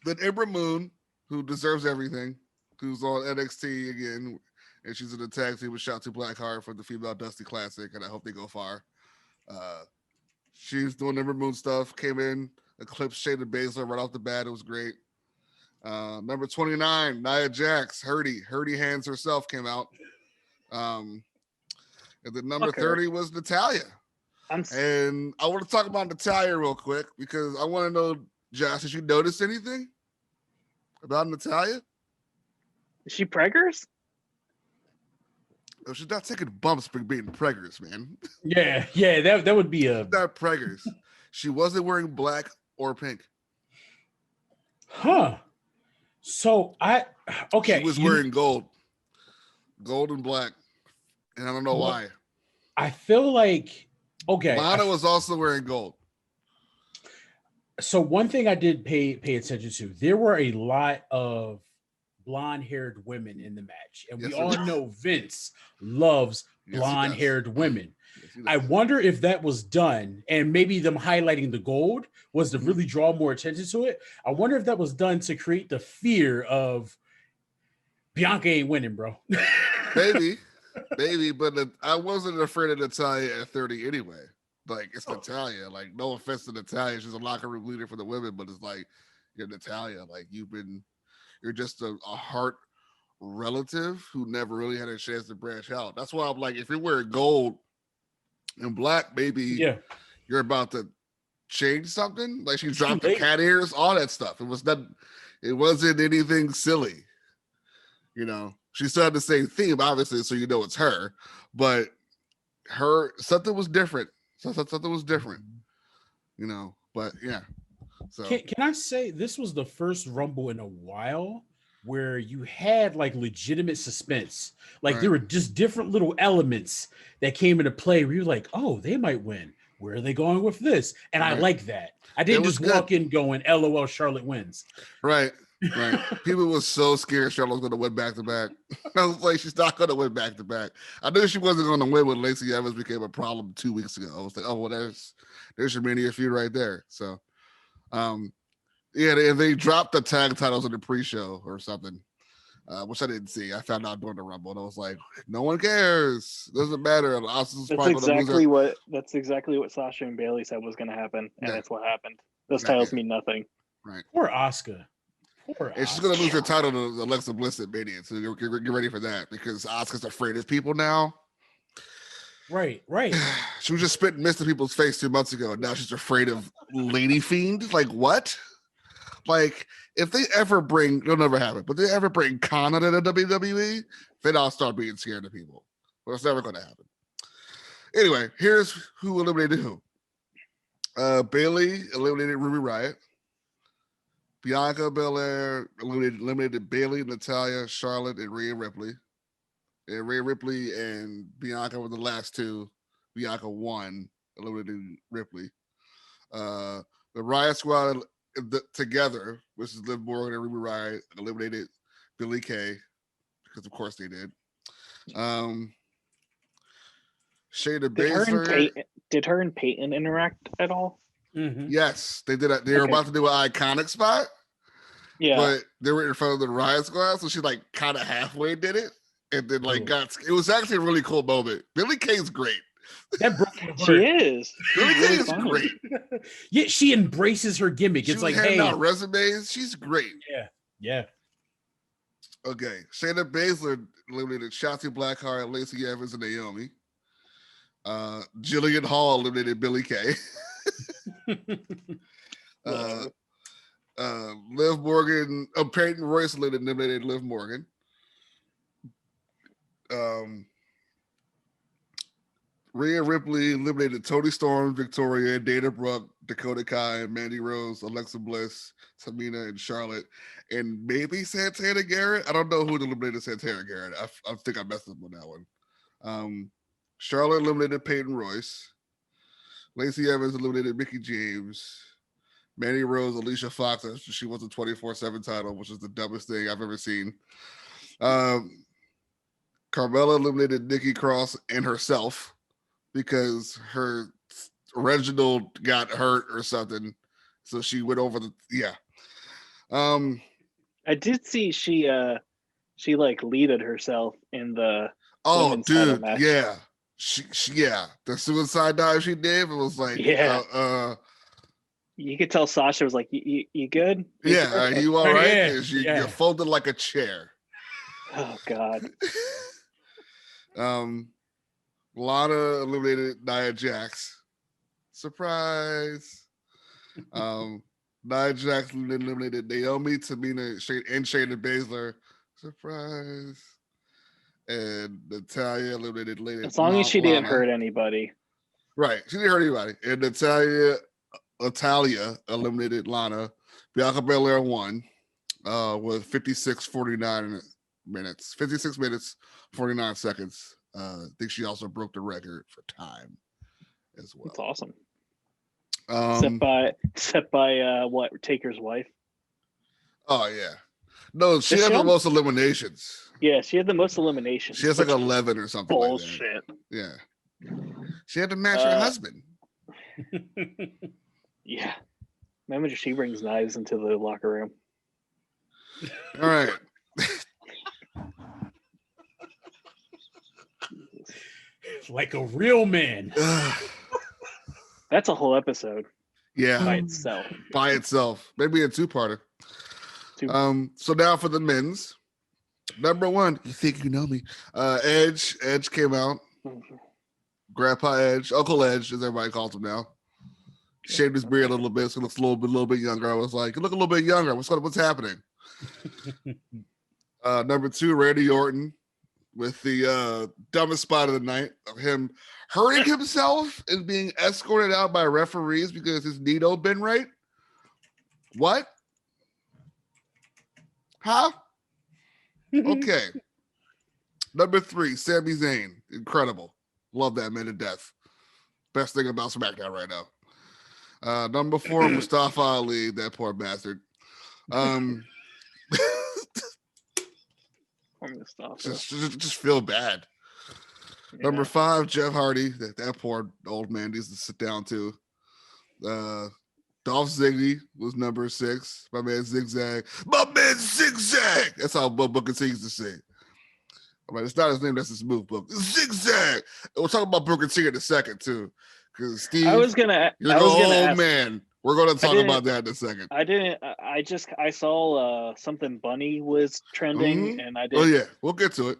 Then Ember Moon, who deserves everything, who's on NXT again, and she's in the tag team with Shotzi Blackheart for the Female Dusty Classic, and I hope they go far. She's doing Ember Moon stuff, came in, eclipsed Shayna Baszler right off the bat. It was great. Number 29, Nia Jax, Hurdy Hands herself came out. And then number 30 was Natalya. And I want to talk about Natalya real quick because I want to know, Josh, did you notice anything about Natalya? Is she preggers? No, she's not taking bumps for being preggers, man. Yeah, that would be a... Not preggers. She wasn't wearing black or pink. Huh. So, she was wearing gold and black, and I don't know why. I feel like, Lana was also wearing gold. So one thing I did pay attention to, there were a lot of blonde-haired women in the match, and we all know Vince loves blonde-haired women. Yes, I wonder if that was done, and maybe them highlighting the gold was to really draw more attention to it. I wonder if that was done to create the fear of Bianca ain't winning, bro. Maybe, but I wasn't afraid of Natalya at 30 anyway. It's Natalya. No offense to Natalya, she's a locker room leader for the women, but it's you're Natalya. You're You're just a heart relative who never really had a chance to branch out. That's why I'm like, if you're wearing gold and black, maybe you're about to change something. Like she dropped the cat ears, all that stuff. It wasn't anything silly. She still had the same theme, obviously, so you know it's her. But something was different. Something was different. But yeah. So can I say this was the first Rumble in a while where you had like legitimate suspense. Like there were just different little elements that came into play where you're like, oh, they might win. Where are they going with this? And I like that. I didn't just walk in going, LOL, Charlotte wins. Right. People were so scared Charlotte was going to win back-to-back. I was like, she's not going to win back-to-back. I knew she wasn't going to win when Lacey Evans became a problem 2 weeks ago. I was like, oh, well, there's your Mania feud right there. So, they dropped the tag titles in the pre-show or something, which I didn't see. I found out during the Rumble, and I was like, no one cares. Doesn't matter. That's exactly what Sasha and Bayley said was going to happen, and that's what happened. Those titles mean nothing. Right. Poor Asuka. And she's going to lose her title to Alexa Bliss at Mania, so get ready for that because Asuka's afraid of people now. Right. She was just spitting mist in people's face 2 months ago, and now she's afraid of Lady Fiend. Like, what? Like, if they ever it'll never happen, but they ever bring Kana to the WWE, then I'll start being scared of people. But it's never going to happen. Anyway, here's who eliminated who. Bayley eliminated Ruby Riot. Bianca Belair eliminated Bayley, Natalya, Charlotte, and Rhea Ripley. And Rhea Ripley and Bianca were the last two. Bianca won, eliminated Ripley. The Riot Squad together, which is Liv Morgan and Ruby Riot, eliminated Billie Kay, because of course they did. Shayna Baszler. Did her and Peyton interact at all? Mm-hmm. Yes, they did. They were about to do an iconic spot. Yeah, but they were in front of the Riot Squad, so she like kind of halfway did it, and then like it was actually a really cool moment. Billie Kay's great. That broke my heart. She is. Billie Kay is great. Yeah, she embraces her gimmick. It's like, hey, out resumes. She's great. Yeah. Okay, Shayna Baszler eliminated Shotzi Blackheart, Lacey Evans, and Naomi. Jillian Hall eliminated Billie Kay. Liv Morgan, Peyton Royce eliminated Liv Morgan. Rhea Ripley eliminated Toni Storm, Victoria, Dana Brooke, Dakota Kai, Mandy Rose, Alexa Bliss, Tamina, and Charlotte, and maybe Santana Garrett. I don't know who eliminated Santana Garrett. I think I messed up on that one. Charlotte eliminated Peyton Royce. Lacey Evans eliminated Mickie James. Mandy Rose, Alicia Fox, she won the 24/7 title, which is the dumbest thing I've ever seen. Carmella eliminated Nikki Cross and herself because her Reginald got hurt or something. So she went over I did see she like leaded herself in the dude match. Yeah. She the suicide dive she did, it was like you could tell Sasha was like, you good? Are you all right? You're folded like a chair. Oh God. Lana eliminated Nia Jax. Surprise. Nia Jax eliminated Naomi, Tamina, and Shayna Baszler. Surprise. And Natalya eliminated Lady. As long as she didn't hurt anybody. Right. She didn't hurt anybody. And Natalya eliminated Lana. Bianca Belair won with 56:49 minutes. 56 minutes, 49 seconds. I think she also broke the record for time as well. That's awesome. Except by what, Taker's wife? Oh yeah. No, she had the most eliminations. Yeah, she had the most eliminations. She has like 11 or something. Bullshit. Like that. Yeah. She had to match her husband. Yeah. Remember, she brings knives into the locker room. All right. Like a real man. That's a whole episode. Yeah. By itself. Maybe a two-parter. So now for the men's. Number 1, you think you know me. Edge came out. Grandpa Edge, Uncle Edge, as everybody calls him now. Shaved his beard a little bit, so he looks a little bit younger. I was like, you look a little bit younger. What's happening? Number 2, Randy Orton, with the dumbest spot of the night of him hurting himself and being escorted out by referees because his knee don't bend right. What? Huh? Okay. Number 3, Sami Zayn. Incredible. Love that man to death. Best thing about SmackDown right now. Number 4, Mustafa Ali. That poor bastard. Just feel bad. Yeah. Number 5, Jeff Hardy. That poor old man needs to sit down too. Dolph Ziggler was number 6. My man Zigzag. That's how Booker T used to say. I'm like, it's not his name, that's his move book. Zigzag. And we'll talk about Booker T in a second too. Because Steve, I was gonna ask, man. We're gonna talk about that in a second. I saw something Bunny was trending, and I did. Oh yeah, we'll get to it.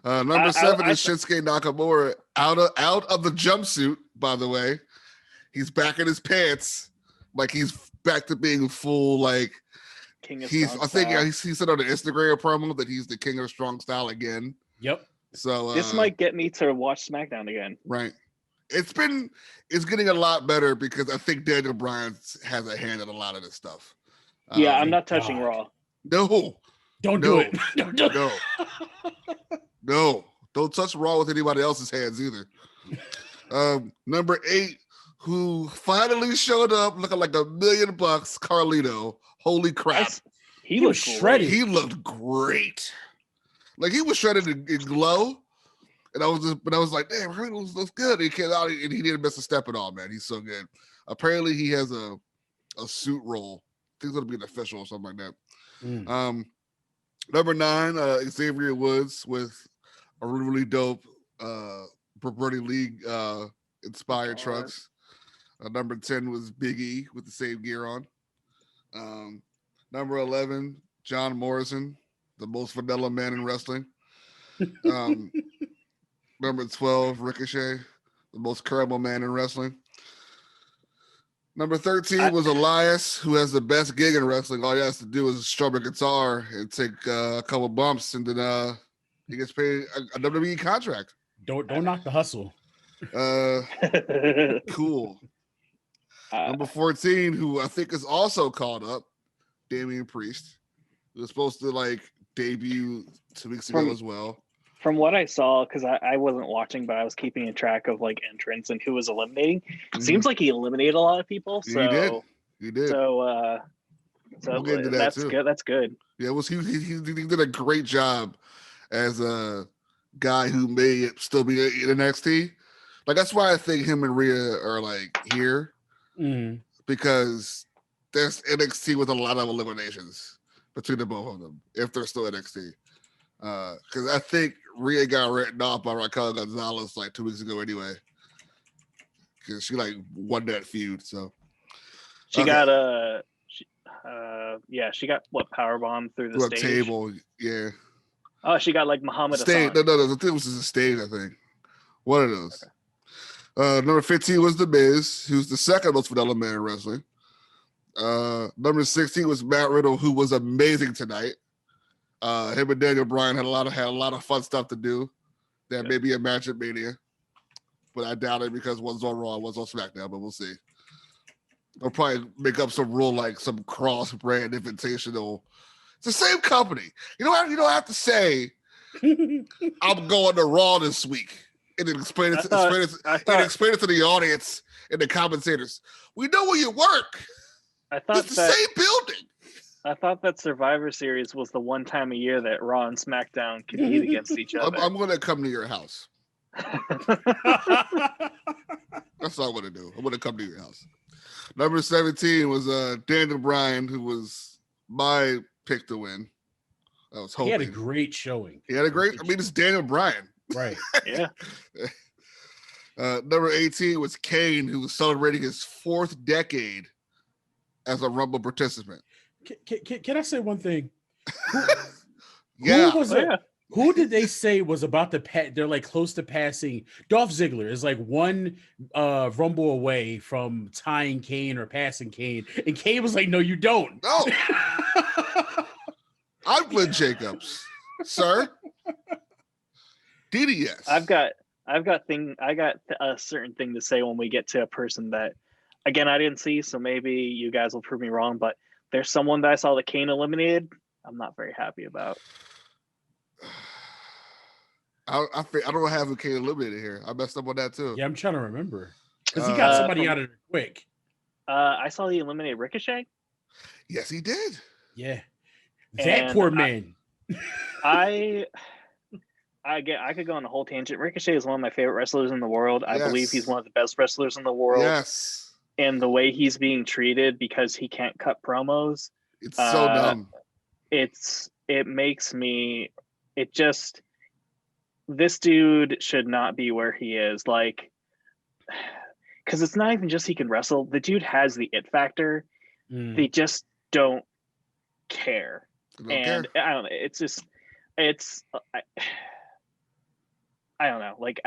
Number 7 is Shinsuke Nakamura out of the jumpsuit. By the way, he's back in his pants, like he's back to being full. Like King of he said on the Instagram promo that he's the king of strong style again. Yep. So this might get me to watch SmackDown again. Right. It's getting a lot better because I think Daniel Bryan has a hand in a lot of this stuff. Yeah, I'm not touching Raw. No. Don't do it. No. Don't touch Raw with anybody else's hands either. Number 8, who finally showed up looking like $1 million, Carlito. Holy crap. He was shredded. He looked great. Like he was shredded in glow. And I was like, damn, Carlito looks good. He came out and he didn't miss a step at all, man. He's so good. Apparently he has a suit role. I think it's gonna be an official or something like that. Number 9, Xavier Woods with a really dope Bernie League inspired trunks. Number 10 was Big E with the same gear on. Number 11, John Morrison, the most vanilla man in wrestling. Number 12, Ricochet, the most caramel man in wrestling. Number 13 was Elias, who has the best gig in wrestling. All he has to do is strum a guitar and take a couple bumps, and then he gets paid a WWE contract. Don't knock the hustle. Cool. Number 14, who I think is also called up, Damian Priest, who was supposed to debut 2 weeks ago as well. From what I saw, because I wasn't watching, but I was keeping a track of entrants and who was eliminating. It seems like he eliminated a lot of people. So he did. So we'll get into that that's too. good. That's good. Yeah, he did a great job as a guy who may still be in NXT. That's why I think him and Rhea are here, because there's NXT with a lot of eliminations between the both of them if they're still NXT. Because I think Rhea got written off by Raquel Gonzalez 2 weeks ago anyway, because she won that feud. So she got she got powerbomb through the stage table. Yeah. Oh, she got Muhammad Stage. Hassan. No, I think it was a stage. I think one of those. Okay. Number 15 was The Miz, who's the second most vanilla man in wrestling. Number 16 was Matt Riddle, who was amazing tonight. Him and Daniel Bryan had a lot of fun stuff to do. That may be a match at Mania, but I doubt it because one's on Raw, one's on SmackDown. But we'll see. They'll probably make up some rule some cross-brand invitational. It's the same company. You don't have to say I'm going to Raw this week and then explain it to the audience and the commentators. We know where you work. It's the same building. I thought that Survivor Series was the one time a year that Raw and SmackDown compete against each other. I'm going to come to your house. That's all I'm going to do. I'm going to come to your house. Number 17 was Daniel Bryan, who was my pick to win. I was hoping. He had a great showing. It's Daniel Bryan. Right. Yeah. Number 18 was Kane, who was celebrating his 4th decade as a Rumble participant. Can I say one thing? Yeah. Who was it? Who did they say was about to pass? They're like close to passing. Dolph Ziggler is like one Rumble away from tying Kane or passing Kane, and Kane was like, "No, you don't." No. I'm Glenn Jacobs, sir. DDS. I've got a certain thing to say when we get to a person that, again, I didn't see, so maybe you guys will prove me wrong. But there's someone that I saw that Kane eliminated. I'm not very happy about. I don't have who Kane eliminated here. I messed up on that too. Yeah, I'm trying to remember because he got somebody out of there quick. I saw he eliminated Ricochet. Yes, he did. Yeah, that poor man. I could go on a whole tangent. Ricochet is one of my favorite wrestlers in the world. I believe he's one of the best wrestlers in the world. Yes. And the way he's being treated because he can't cut promos. It's so dumb. It makes me, this dude should not be where he is. Like, because it's not even just he can wrestle. The dude has the it factor. They just don't care. I don't know. It's just, I don't know. Like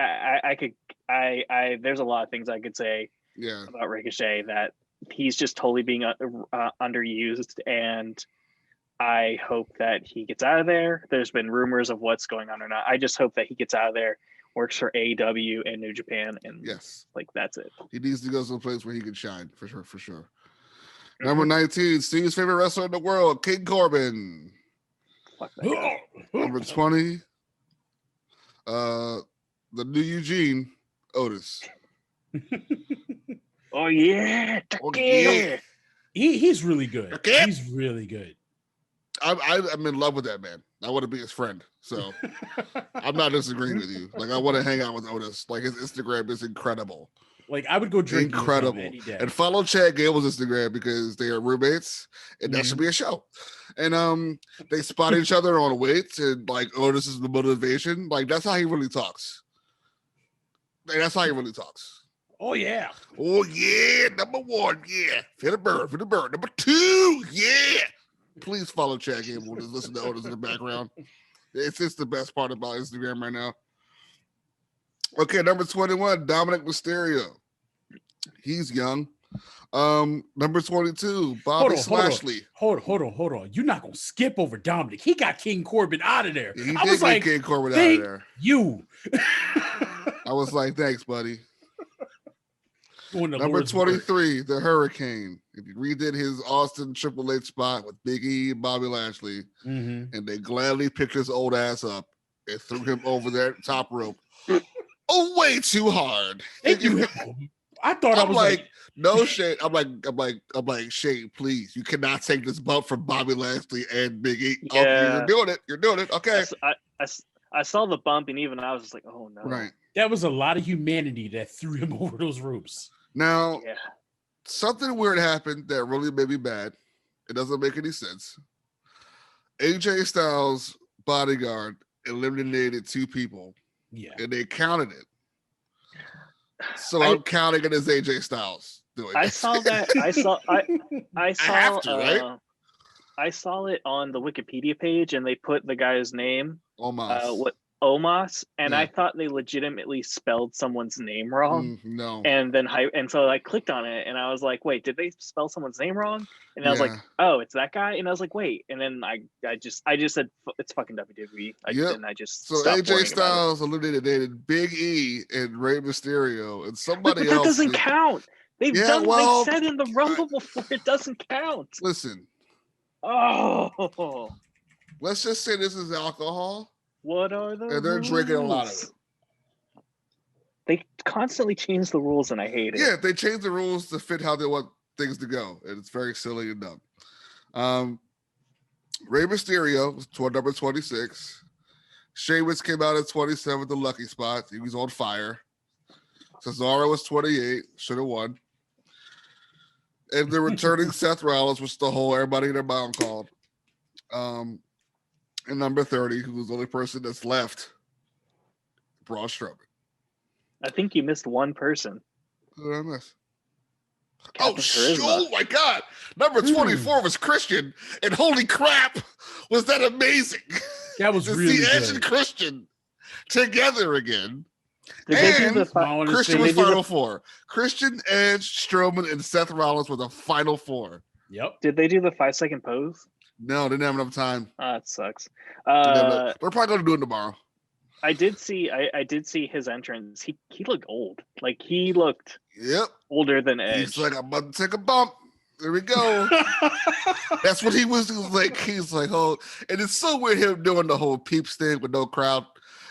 there's a lot of things I could say about Ricochet that he's just totally being underused, and I hope that he gets out of there. There's been rumors of what's going on or not. I just hope that he gets out of there, works for AEW and New Japan, and like that's it. He needs to go someplace where he can shine for sure. Mm-hmm. Number 19, Steve's favorite wrestler in the world, King Corbin. Fuck that guy. Number 20, the new Eugene, Otis. Oh yeah. He's really good. He's really good. I'm in love with that man. I want to be his friend. So I'm not disagreeing with you. Like, I want to hang out with Otis. Like, his Instagram is incredible. Like, I would go drink. Incredible. And follow Chad Gable's Instagram because they are roommates, and that should be a show. And they spot each other on weights, and like Otis is the motivation. Like, that's how he really talks. Like, that's how he really talks. Oh yeah. Oh yeah. Number 1, yeah. For the bird. Number 2, yeah. Please follow Chad Gable. Just listen to Otis in the background. It's just the best part about Instagram right now. Okay, number 21, Dominic Mysterio. He's young. Number 22, Bobby Splashley. Hold on. You're not gonna skip over Dominic. He got King Corbin out of there. He did get King Corbin out of there. You. I was like, thanks, buddy. Number 23, the Hurricane. If you redid his Austin Triple H spot with Big E and Bobby Lashley, and they gladly picked his old ass up and threw him over that top rope. Oh, way too hard. Thank you. I thought I was like no shade. I'm like, Shane, please. You cannot take this bump from Bobby Lashley and Big E. Yeah. Oh, you're doing it. Okay. I saw the bump, and even I was just like, oh no. Right. That was a lot of humanity that threw him over those ropes. Now, something weird happened that really made me mad. It doesn't make any sense. AJ Styles' bodyguard eliminated 2 people. Yeah. And they counted it. So I'm counting it as AJ Styles doing I saw that. I saw right? I saw it on the Wikipedia page, and they put the guy's name. Omos, and I thought they legitimately spelled someone's name wrong. No. And so I clicked on it, and I was like, wait, did they spell someone's name wrong? And I was like, oh, it's that guy. And I was like, wait. And then I just said it's fucking WWE. So AJ Styles eliminated Big E and Rey Mysterio and somebody else. That doesn't count. They said in the Rumble before it doesn't count. Listen. Oh. Let's just say this is alcohol. What are the And they're rules? drinking a lot of it. They constantly change the rules, and I hate it. Yeah, they change the rules to fit how they want things to go, and it's very silly and dumb. Rey Mysterio was number 26. Sheamus came out at 27, the lucky spot. He was on fire. Cesaro was 28, should have won. And the returning Seth Rollins was the whole everybody and their mom called. And number 30, who was the only person that's left, Braun Strowman. I think you missed one person. Who did I miss? Captain Charisma. Oh my God. Number 24 was Christian, and holy crap, was that amazing. That was to really see Edge good. and Christian together again. Did they do And the Christian was Final Four. Christian, Edge, Strowman, and Seth Rollins were the Final Four. Yep. Did they do the 5-second pose? No, they didn't have enough time. That sucks. They're probably going to do it tomorrow. I did see his entrance. He looked old. Like he looked older than Edge. He's like, I'm about to take a bump. There we go. That's what he was like. He's like, oh, and it's so weird him doing the whole peeps thing with no crowd.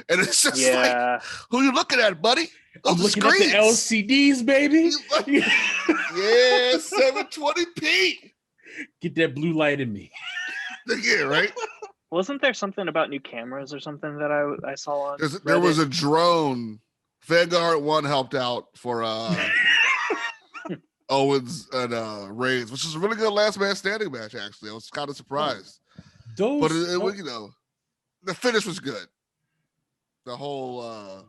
And it's just like, who you looking at, buddy? I'm looking at the LCDs, baby. Like, yeah, 720p. Get that blue light in me. Yeah, right? Wasn't there something about new cameras or something that I saw on There was a drone. Vanguard 1 helped out for Owens and Reigns, which is a really good last man standing match, actually. I was kind of surprised. But the finish was good. The whole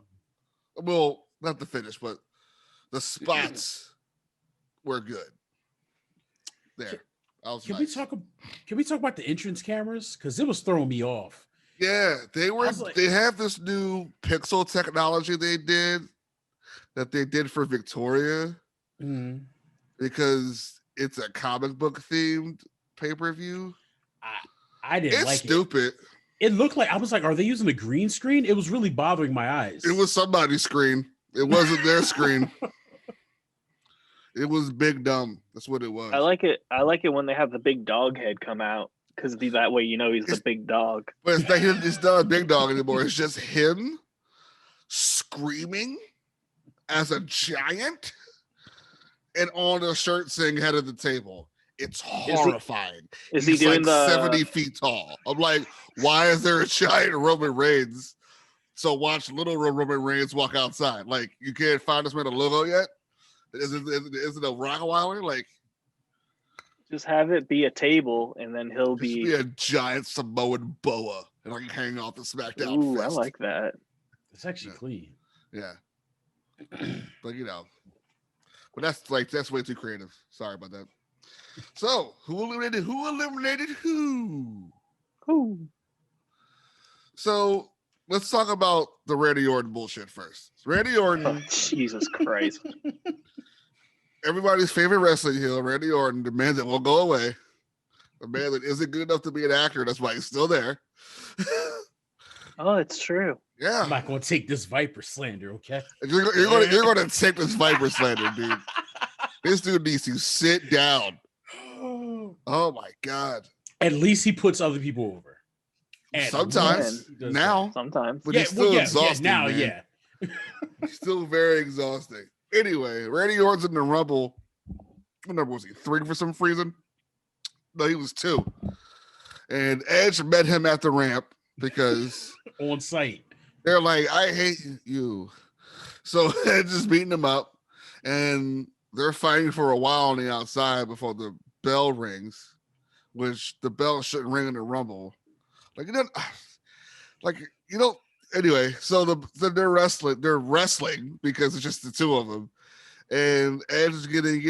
well, not the finish, but the spots were good. There. Can we talk about the entrance cameras? Because it was throwing me off. Yeah, they have this new pixel technology they did for Victoria. Mm-hmm. Because it's a comic book themed pay-per-view. I didn't like it. It's stupid. It looked like, I was like, are they using a green screen? It was really bothering my eyes. It was somebody's screen. It wasn't their screen. It was big dumb. That's what it was. I like it when they have the big dog head come out, because that way you know he's the big dog. But it's not a big dog anymore. It's just him screaming as a giant and on a shirt saying head of the table. It's horrifying. Is he doing like 70 feet tall? I'm like, why is there a giant Roman Reigns? So watch little Roman Reigns walk outside. Like, you can't find this man a logo yet? Is it a Rockweiler? Like, just have it be a table, and then he'll be a giant Samoan boa and like hang off the SmackDown. Ooh, fist. I like that. It's actually clean. Yeah, but but that's way too creative. Sorry about that. So who eliminated who? Who? So let's talk about the Randy Orton bullshit first. Randy Orton. Oh, Jesus Christ. Everybody's favorite wrestling heel, Randy Orton, the man that won't go away, the man that isn't good enough to be an actor. That's why he's still there. Oh, it's true. Yeah, I'm not going to take this Viper slander, okay? You're going to take this Viper slander, dude. This dude needs to sit down. Oh my God! At least he puts other people over. Sometimes, now, sometimes, but he's still exhausting. Now, man. He's still very exhausting. Anyway, Randy Orton's in the Rumble. What number was he? 3 for some reason? No, he was 2. And Edge met him at the ramp because on site. They're like, I hate you. So Edge is beating him up, and they're fighting for a while on the outside before the bell rings, which the bell shouldn't ring in the Rumble. Anyway, so they're wrestling because it's just the two of them, and Edge is getting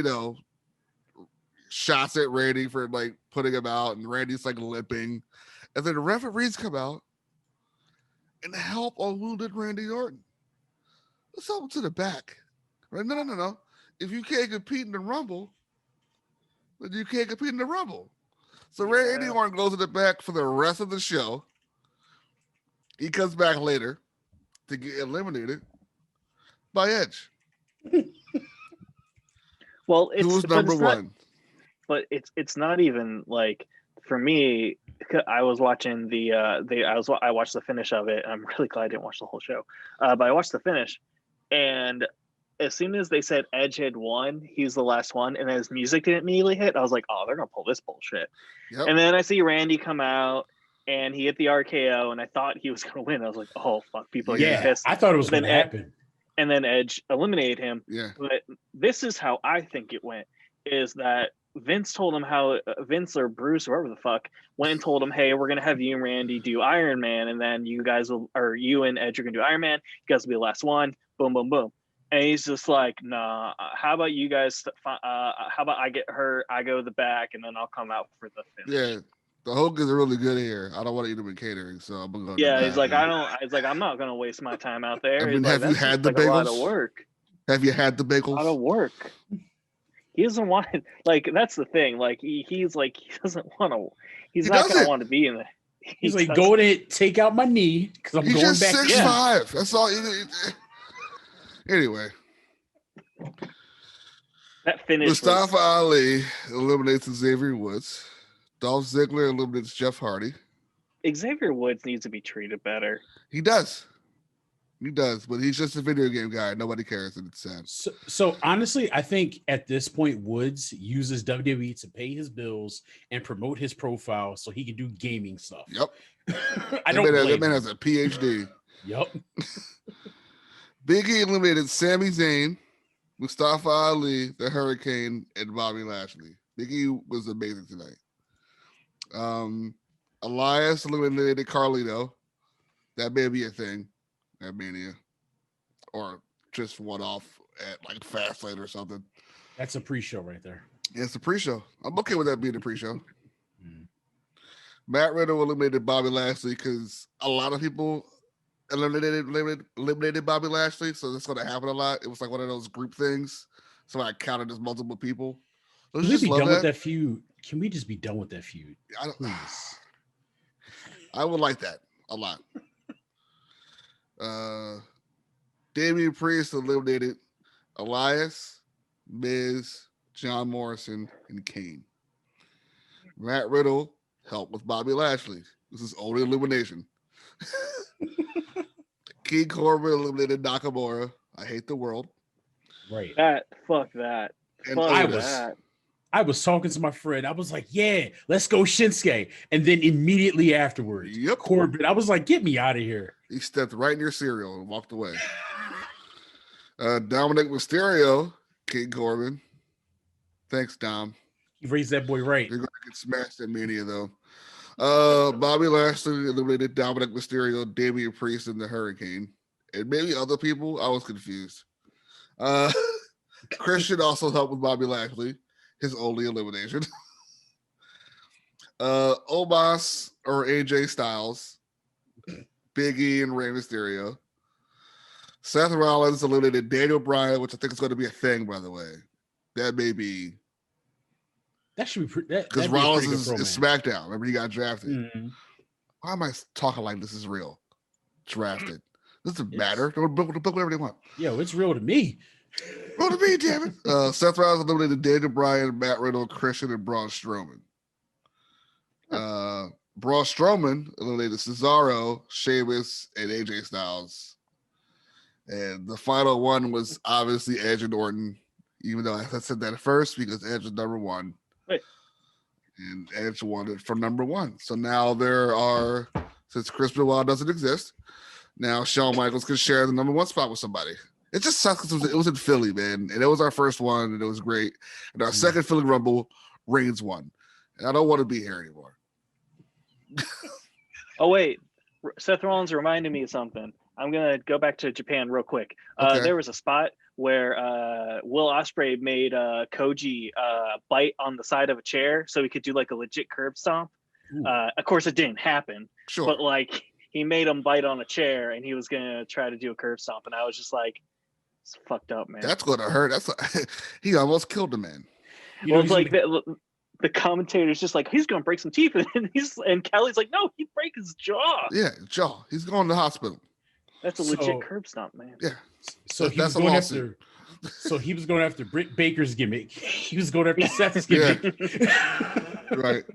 shots at Randy for like putting him out, and Randy's like limping, and then the referees come out and help on wounded Randy Orton. Let's help him to the back. Right? No. If you can't compete in the Rumble, then you can't compete in the Rumble. So Randy Orton goes to the back for the rest of the show. He comes back later to get eliminated by Edge. Well, who was number 1? But it's not even like, for me. I was watching I watched the finish of it. I'm really glad I didn't watch the whole show, but I watched the finish, and as soon as they said Edge had won, he's the last one, and his music didn't immediately hit, I was like, oh, they're gonna pull this bullshit. Yep. And then I see Randy come out, and he hit the RKO, and I thought he was gonna win. I was like, oh fuck, people are getting pissed. I thought it was gonna happen. And then Edge eliminated him. Yeah. But this is how I think it went: is that Vince told him how Vince or Bruce or whoever the fuck went and told him, hey, we're going to have you and Randy do Iron Man. And then you and Edge are going to do Iron Man. You guys will be the last one. Boom, boom, boom. And he's just like, nah, how about you guys, how about I get hurt, I go to the back, and then I'll come out for the finish. Yeah, the Hulk is really good here. I don't want to eat him in catering, so I'm going to go. Yeah, he's like, I'm not going to waste my time out there. I mean, he's have like, you had the like bagels? A lot of work. Have you had the bagels? A lot of work. He doesn't want, like, that's the thing. Like, he's like, he doesn't want to, he's not going to want to be in there. He's like, go to take out my knee because I'm going back. He's just 6'5". That's all. Anyway. That finish. Mustafa Ali eliminates Xavier Woods. Dolph Ziggler eliminates Jeff Hardy. Xavier Woods needs to be treated better. He does. He does, but he's just a video game guy. Nobody cares, and it's sad. So honestly, I think at this point, Woods uses WWE to pay his bills and promote his profile so he can do gaming stuff. Yep. That man has a PhD. Yep. Big E eliminated Sami Zayn, Mustafa Ali, the Hurricane, and Bobby Lashley. Big E was amazing tonight. Elias eliminated Carlito. That may be a thing at Mania, or just one off at like Fastlane or something. That's a pre-show right there. Yeah, it's a pre-show. I'm okay with that being a pre-show. Matt Riddle eliminated Bobby Lashley because a lot of people eliminated Bobby Lashley, so that's going to happen a lot. It was like one of those group things, so I counted as multiple people. Can we be done with that feud? Can we just be done with that feud? Please. I would like that a lot. Damian Priest eliminated Elias, Miz, John Morrison, and Kane. Matt Riddle helped with Bobby Lashley. This is only elimination. King Corbin eliminated Nakamura. I hate the world. Right. Fuck that. And I was talking to my friend. I was like, yeah, let's go Shinsuke. And then immediately afterwards, Corbin, I was like, get me out of here. He stepped right in your cereal and walked away. Dominic Mysterio, King Corbin. Thanks, Dom. You raised that boy right. You're going to get smashed at Mania, though. Bobby Lashley eliminated Dominic Mysterio, Damian Priest, and the Hurricane. And maybe other people. I was confused. Christian also helped with Bobby Lashley. His only elimination. Omos or AJ Styles, Big E and Rey Mysterio. Seth Rollins eliminated Daniel Bryan, which I think is going to be a thing, by the way. That may be. That should be because Rollins is SmackDown. Remember, he got drafted. Mm-hmm. Why am I talking like this is real? Drafted. This doesn't matter. Don't book whatever they want. Yo, it's real to me. Real to me, damn it. Seth Rollins eliminated Daniel Bryan, Matt Riddle, Christian, and Braun Strowman. Braun Strowman eliminated Cesaro, Sheamus, and AJ Styles. And the final one was obviously Edge and Orton, even though I said that at first because Edge is number one. Right. And Edge won it for number one. So now there are, since Chris Benoit doesn't exist, now Shawn Michaels can share the number one spot with somebody. It just sucks because it was in Philly, man. And it was our first one, and it was great. And our second Philly Rumble, Reigns won. And I don't want to be here anymore. Oh, wait. Seth Rollins reminded me of something. I'm going to go back to Japan real quick. Okay. There was a spot where Will Osprey made Koji bite on the side of a chair so he could do like a legit curb stomp. Of course, it didn't happen. Sure. But like he made him bite on a chair and he was going to try to do a curb stomp. And I was just like, it's fucked up, man. That's going to hurt. He almost killed the man. Well, it's like the commentator's just like, he's going to break some teeth. And Kelly's like, no, he'd break his jaw. Yeah, jaw. He's going to the hospital. That's a legit curb stomp, man. Yeah. So he was going after. So he was going after Britt Baker's gimmick. He was going after Seth's gimmick. Right.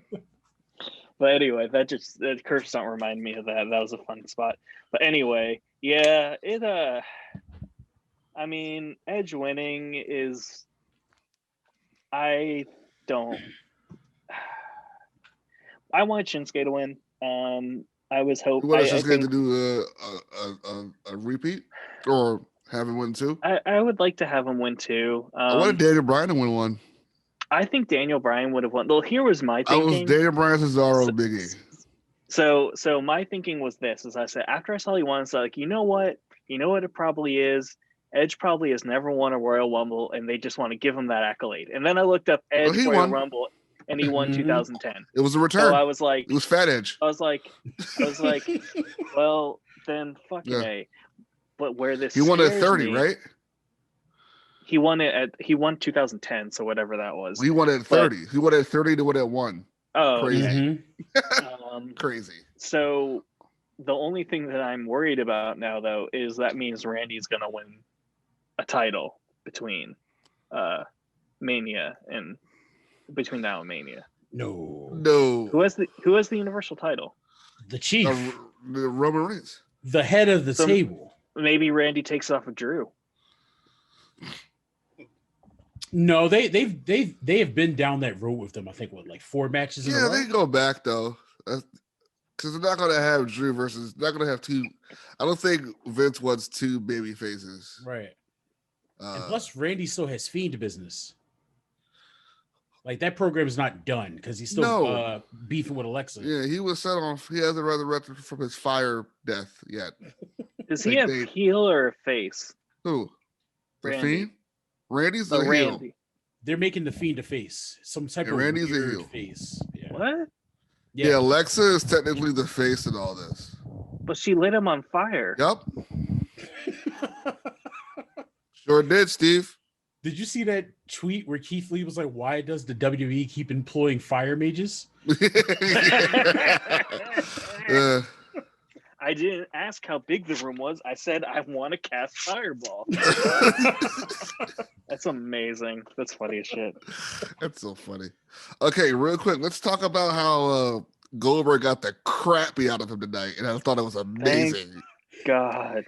But anyway, that curb stomp reminded me of that. That was a fun spot. But anyway, yeah, I mean, Edge winning is. I want Shinsuke to win. I was hoping. You want Shinsuke to do a repeat or have him win too? I would like to have him win too. I wanted Daniel Bryan to win one. I think Daniel Bryan would have won. Well, here was my thinking. I was Daniel Bryan, Cesaro, Big E. So my thinking was this: as I said, after I saw he won, so like, you know what it probably is. Edge probably has never won a Royal Rumble, and they just want to give him that accolade. And then I looked up Edge Royal Rumble, and he won 2010. It was a return. So I was like, it was Fat Edge. I was like, well, then fucking A. But where this he won at 30, me, right? He won 2010, so whatever that was. He won at 30. He won at 30 to win at 1. Oh, crazy. Okay. Crazy. So the only thing that I'm worried about now, though, is that means Randy's going to win a title between Mania and between now and Mania. No. Who has the Universal title? The Chief. The Roman Reigns. The head of the table. Maybe Randy takes off of Drew. No, they've been down that road with them. I think 4 matches. In a row? They go back though, because they're not gonna have Drew versus. Not gonna have two. I don't think Vince wants 2 baby faces. Right. And plus, Randy still has Fiend business. Like that program is not done because he's still beefing with Alexa. Yeah, he was set on. He hasn't resurrected from his fire death yet. Does he have heel or face? Who? The Randy. Fiend? Randy's the heel. Randy. They're making the Fiend a face. Some type of Randy's weird a heel. face. Yeah. What? Yeah, Alexa is technically the face in all this. But she lit him on fire. Yep. Sure did, Steve. Did you see that tweet where Keith Lee was like, why does the WWE keep employing fire mages? I didn't ask how big the room was. I said I want to cast fireball. That's amazing. That's funny as shit. That's so funny. Okay, real quick, let's talk about how Goldberg got the crap beat out of him tonight, and I thought it was amazing. Thank God.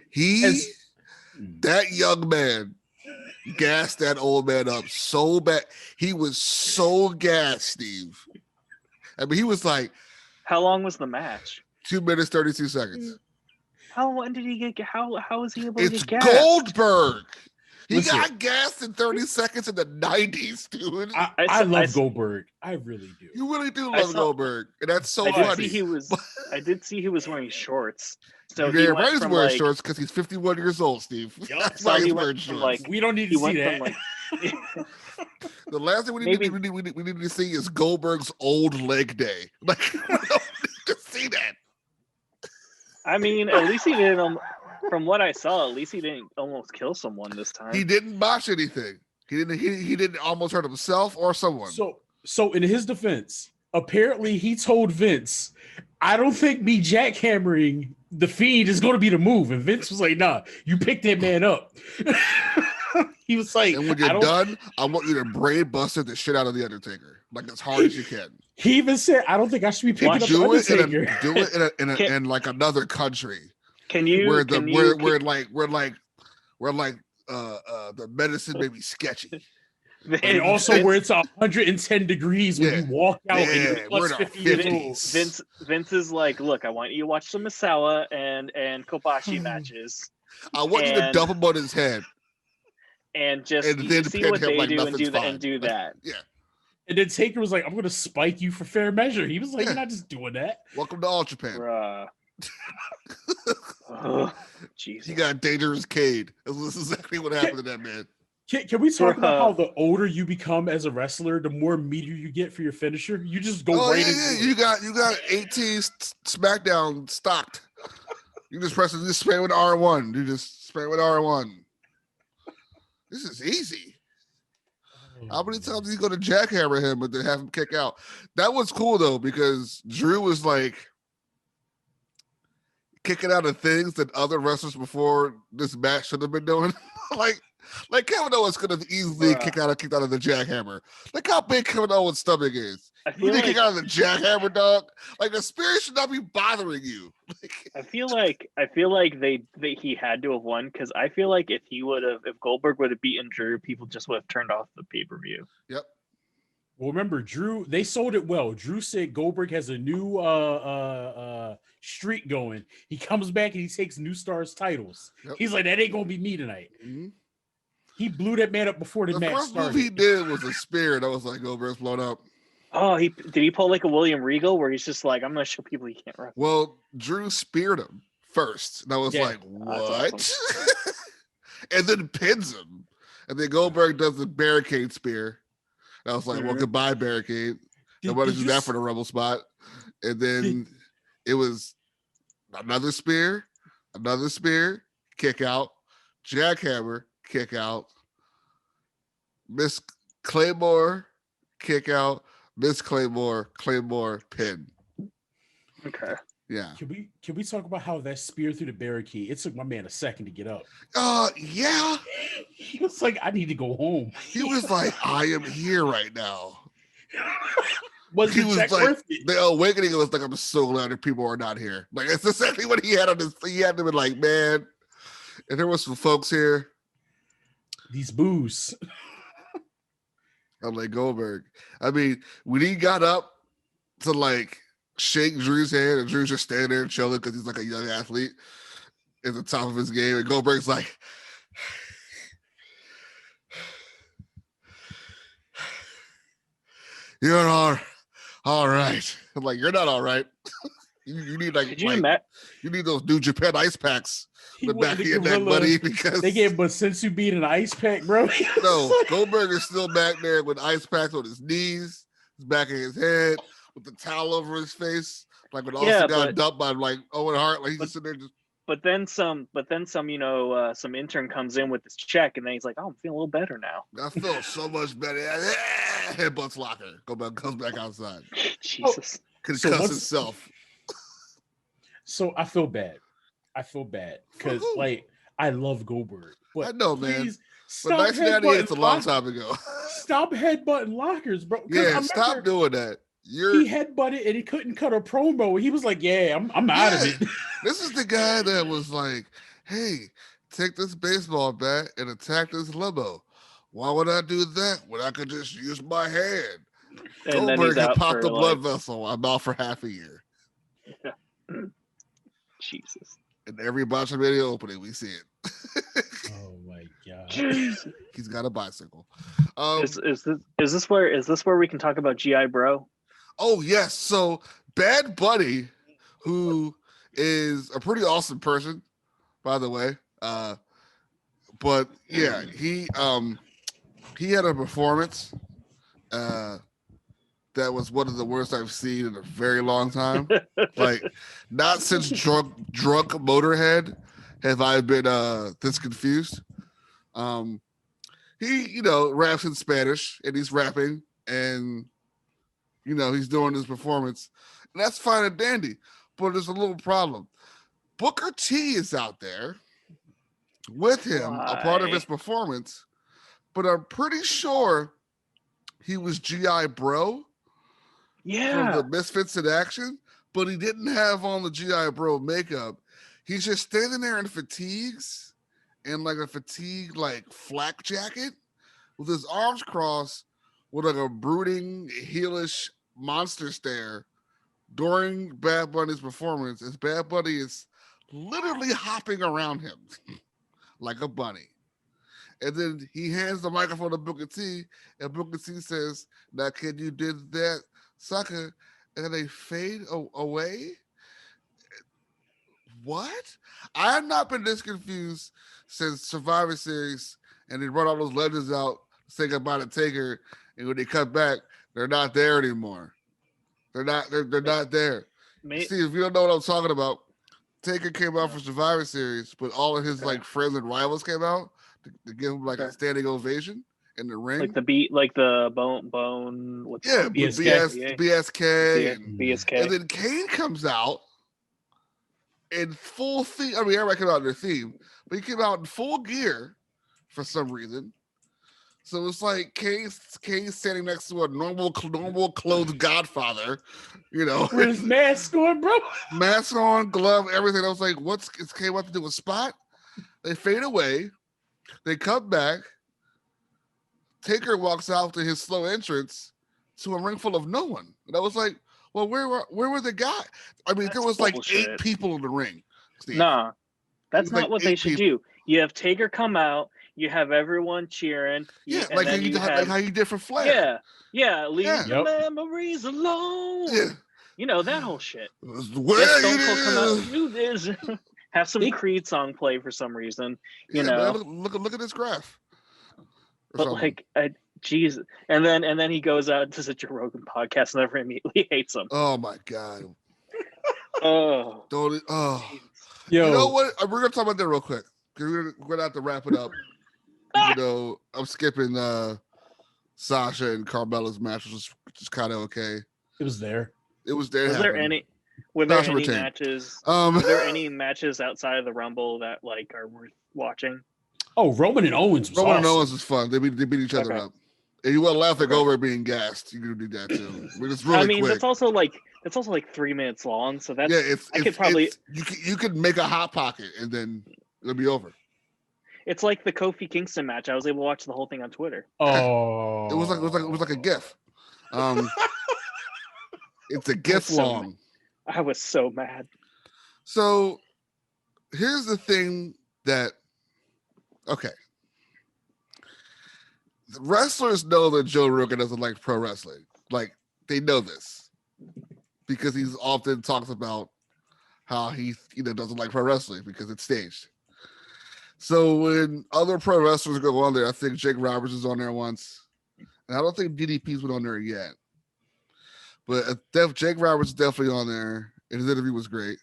That young man gassed that old man up so bad. He was so gassed, Steve. I mean, he was like, how long was the match? 2 minutes, 32 seconds. When did he get? How was he able to get gassed? It's Goldberg. He got gassed in 30 seconds in the 90s, dude. I love Goldberg. I really do. You really do love Goldberg, and that's so funny. I did see he was wearing shorts. So yeah, right, he's wearing shorts because he's 51 years old, Steve. That's why he's wearing shorts. We don't need to see that. The last thing we need to see is Goldberg's old leg day. Like, we don't need to see that. I mean, at least he didn't. From what I saw, at least he didn't almost kill someone this time. He didn't botch anything. He didn't almost hurt himself or someone. So in his defense, apparently he told Vince, I don't think me jackhammering the Fiend is going to be the move. And Vince was like, nah, you pick that man up. He was like, and when you're done, I want you to brain buster the shit out of the Undertaker, like as hard as you can. He even said, I don't think I should be picking up the Undertaker. Do it in like another country. Can you? Where the medicine may be sketchy. And also where it's 110 degrees when you walk out and you're plus 50 years old. Vince is like, look, I want you to watch some Misawa and Kobashi matches. I want you to dump him on his head. And just then see what they do and do that. Yeah. And then Taker was like, I'm going to spike you for fair measure. He was like, you're not just doing that. Welcome to All Japan. Bruh. Jesus. He got dangerous Cade. This is exactly what happened to that man. Can we talk about how the older you become as a wrestler, the more meteor you get for your finisher? You just go right into it. You got 18 SmackDown stocked. You just spam with R1. You just spam with R1. This is easy. How many times are you going to jackhammer him but then have him kick out? That was cool though, because Drew was like kicking out of things that other wrestlers before this match should have been doing. like Kevin Owens could have easily kicked out of the jackhammer. Look how big Kevin Owens' stomach is. You didn't kick out of the jackhammer, dog. Like the spirit should not be bothering you. I feel like he had to have won, because I feel like if Goldberg would have beaten Drew, people just would have turned off the pay-per-view. Yep. Well, remember, Drew, they sold it well. Drew said Goldberg has a new streak going. He comes back and he takes New Stars titles. Yep. He's like, that ain't gonna be me tonight. Mm-hmm. He blew that man up before the match started. The first move he did was a spear, and I was like, Goldberg's blown up. Oh, did he pull like a William Regal where he's just like, I'm gonna show people he can't wrestle? Well, Drew speared him first, and I was like, what? Awesome. and then pins him. And then Goldberg does the barricade spear. And I was like, well, goodbye, barricade. Nobody's doing that for the Rebel spot. And then it was another spear, kick out, jackhammer, kick out, Miss Claymore, kick out, Miss Claymore, pin. Okay. Yeah. Can we talk about how that spear through the barricade? It took my man a second to get up. Yeah. He was like, I need to go home. He was like, I am here right now. Was he the was check like, worth it? The awakening was like, I'm so glad that people are not here. Like, it's exactly what he had on his. He had to be like, man. And there was some folks here. These boos. I'm like, Goldberg. I mean, when he got up to like shake Drew's hand, and Drew's just standing there chilling because he's like a young athlete at the top of his game, and Goldberg's like, you're all right. I'm like, you're not all right. you need you need those New Japan ice packs. The back of your neck, buddy, because they gave him a sensu bead and an ice pack, bro. No, Goldberg is still back there with ice packs on his knees, his back of his head, with the towel over his face, like when Austin got dumped by like Owen Hart, like he's just sitting there just. But then some, some intern comes in with this check, and then he's like, "Oh, I'm feeling a little better now. I feel so much better." Headbutts locker, comes back outside. Jesus, concuss himself. So I feel bad because like I love Goldberg, but I know, man. Stop 1998, it's a long time ago. Stop headbutting lockers, bro. Yeah, stop doing that. He headbutted and he couldn't cut a promo. He was like, "Yeah, I'm out of it." This is the guy that was like, "Hey, take this baseball bat and attack this limo. Why would I do that when I could just use my hand?" And Goldberg had popped the blood vessel. I'm out for half a year. Yeah. Jesus. And every Botchamania opening, we see it. Oh my god. He's got a bicycle. Is this where we can talk about GI Bro? Oh yes. So Bad Buddy, who is a pretty awesome person, by the way. But yeah, he had a performance that was one of the worst I've seen in a very long time. Like, not since drunk Motorhead have I been this confused. He raps in Spanish, and he's rapping, and he's doing his performance, and that's fine and dandy. But there's a little problem. Booker T is out there with him, a part of his performance, but I'm pretty sure he was GI Bro. Yeah. From the Misfits in Action, but he didn't have on the GI Bro makeup. He's just standing there in fatigues and like a fatigue flak jacket with his arms crossed with like a brooding, heelish monster stare during Bad Bunny's performance as Bad Bunny is literally hopping around him like a bunny. And then he hands the microphone to Booker T, and Booker T says, "Now, can you do that, sucker?" And they fade away. What? I have not been this confused since Survivor Series, and they brought all those legends out to say goodbye to Taker, and when they come back, they're not there anymore. They're not there. See, if you don't know what I'm talking about, Taker came out for Survivor Series, but all of his friends and rivals came out to give him a standing ovation in the ring, like the bone. What's BSK, BSK, and then Kane comes out in full theme. I mean, everybody came out in their theme, but he came out in full gear for some reason. So it's like Kane's standing next to a normal clothed Godfather, with his mask on, bro. Mask on, glove, everything. I was like, is Kane about to do a spot? They fade away. They come back. Taker walks out to his slow entrance to a ring full of no one. And I was like, well, where were the guys? I mean, there was bullshit. 8 people in the ring. Steve. Nah, that's not what they should do. You have Taker come out. You have everyone cheering. Like how you did for Flair. Yeah. Leave the memories alone. Yeah. That whole shit. Where Stone Cold come out, do this. Have some Creed song play for some reason. You know, man, look at this graph. But something. Like, Jesus, and then he goes out and does a Joe Rogan podcast, and everyone immediately hates him. Oh my god. Oh, don't. Oh, yo, you know what? We're gonna talk about that real quick. We're gonna have to wrap it up. Even though I'm skipping Sasha and Carmella's match, which is kind of okay. It was there. It was there. Were there any matches? Were there any matches outside of the Rumble that like are worth watching? Oh, Roman and Owens. And Owens was fun. They beat each other up. And you want to laugh over being gassed. You can do that too. It's really quick. that's also like 3 minutes long. So that's you could make a hot pocket and then it'll be over. It's like the Kofi Kingston match. I was able to watch the whole thing on Twitter. Oh, it was like a GIF. It's a GIF long. I was so mad. So here's the thing that. Okay. The wrestlers know that Joe Rogan doesn't like pro wrestling. Like, they know this because he's often talks about how he doesn't like pro wrestling because it's staged. So when other pro wrestlers go on there, I think Jake Roberts is on there once. And I don't think DDP's been on there yet. But Jake Roberts is definitely on there. And his interview was great.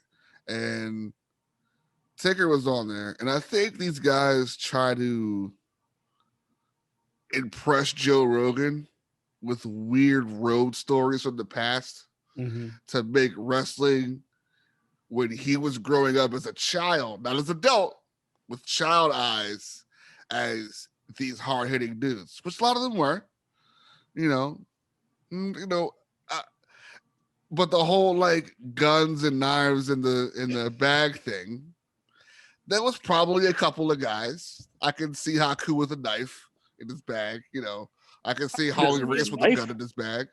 And Taker was on there, and I think these guys try to impress Joe Rogan with weird road stories from the past to make wrestling when he was growing up as a child, not as an adult, with child eyes, as these hard-hitting dudes, which a lot of them were, but the whole like guns and knives in the bag thing. That was probably a couple of guys. I can see Haku with a knife in his bag. I can see Holly Race with a gun in his bag.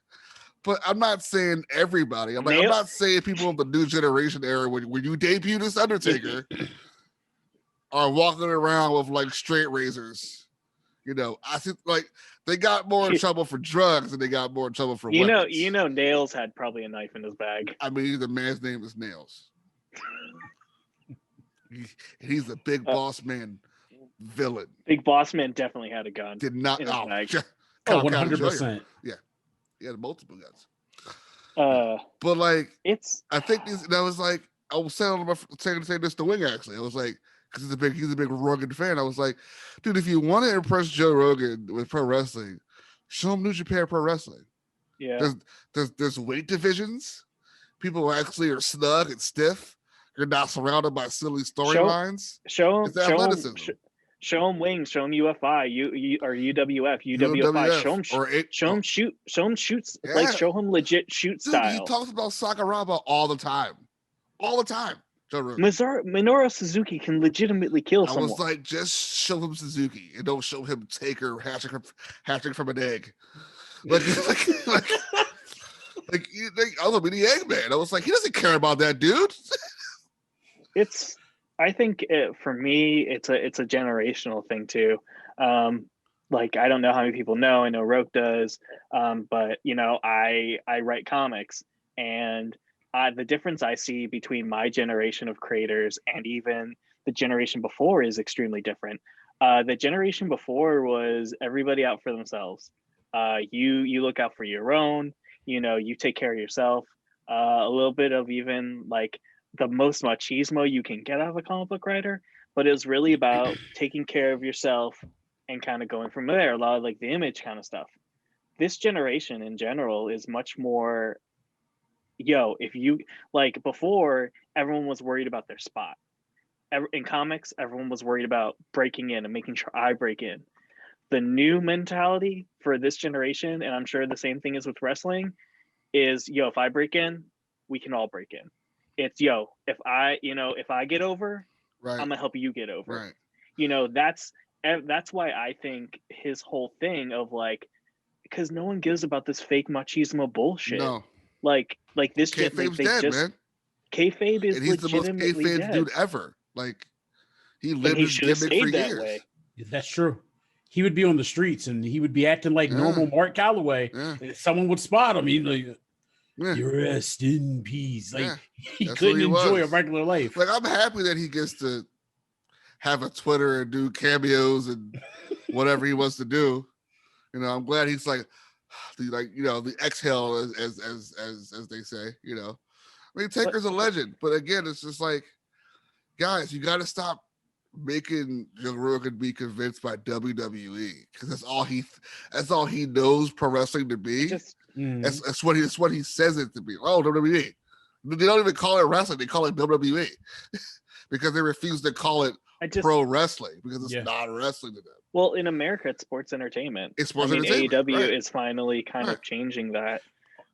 But I'm not saying everybody. I'm not saying people of the new generation era when you debut this Undertaker are walking around with like straight razors. I think like they got more in trouble for drugs than they got more in trouble for weapons. Nails had probably a knife in his bag. I mean, the man's name is Nails. He's a big boss man villain. Big boss man definitely had a gun. Did not. In his bag. 100%. Yeah, he had multiple guns. But like, I think these. That was like I was saying this to Wing actually. I was like, because he's a big Rogan fan. I was like, dude, if you want to impress Joe Rogan with pro wrestling, show him New Japan Pro Wrestling. Yeah. There's weight divisions. People actually are snug and stiff. You're not surrounded by silly storylines. Show him wings. Show him UFI, or UWF, UWFI. Show him shoots. Yeah. Like show him legit shoot style. He talks about Sakuraba all the time. Minoru Suzuki can legitimately kill someone. I was like, just show him Suzuki and don't show him Taker hatching from an egg. Like I was the Eggman. I was like, he doesn't care about that dude. I think for me, it's a generational thing too. Like I don't know how many people know. I know Roke does, but I write comics, and the difference I see between my generation of creators and even the generation before is extremely different. The generation before was everybody out for themselves. You look out for your own. You take care of yourself. A little bit of even like the most machismo you can get out of a comic book writer, but it was really about taking care of yourself and kind of going from there. A lot of like the image kind of stuff. This generation in general is much more, if you like before, everyone was worried about their spot. In comics, everyone was worried about breaking in and making sure I break in. The new mentality for this generation, and I'm sure the same thing is with wrestling, is if I break in, we can all break in. It's if I get over, right, I'm gonna help you get over. Right. That's why I think his whole thing of like, because no one gives about this fake machismo bullshit. No. Like this kayfabe's dead, man. Kayfabe is, and he's the most kayfabe dude ever. Like he lived his gimmick for years. Way. That's true. He would be on the streets and he would be acting like normal Mark Calloway. Yeah. And someone would spot him. He'd like, You rest in peace. Like he that's couldn't what enjoy was. a regular life. Like, I'm happy that he gets to have a Twitter and do cameos and whatever he wants to do. You know, I'm glad he's like the exhale as they say. You know, I mean, Taker's a legend, but again, it's just like, guys, you got to stop making Joe Rogan be convinced by WWE, because that's all he knows pro wrestling to be. That's what he says it to be. Oh, WWE. They don't even call it wrestling; they call it WWE because they refuse to call it pro wrestling because it's not wrestling to them. Well, in America, it's sports entertainment. It's sports entertainment. AEW is finally kind of changing that,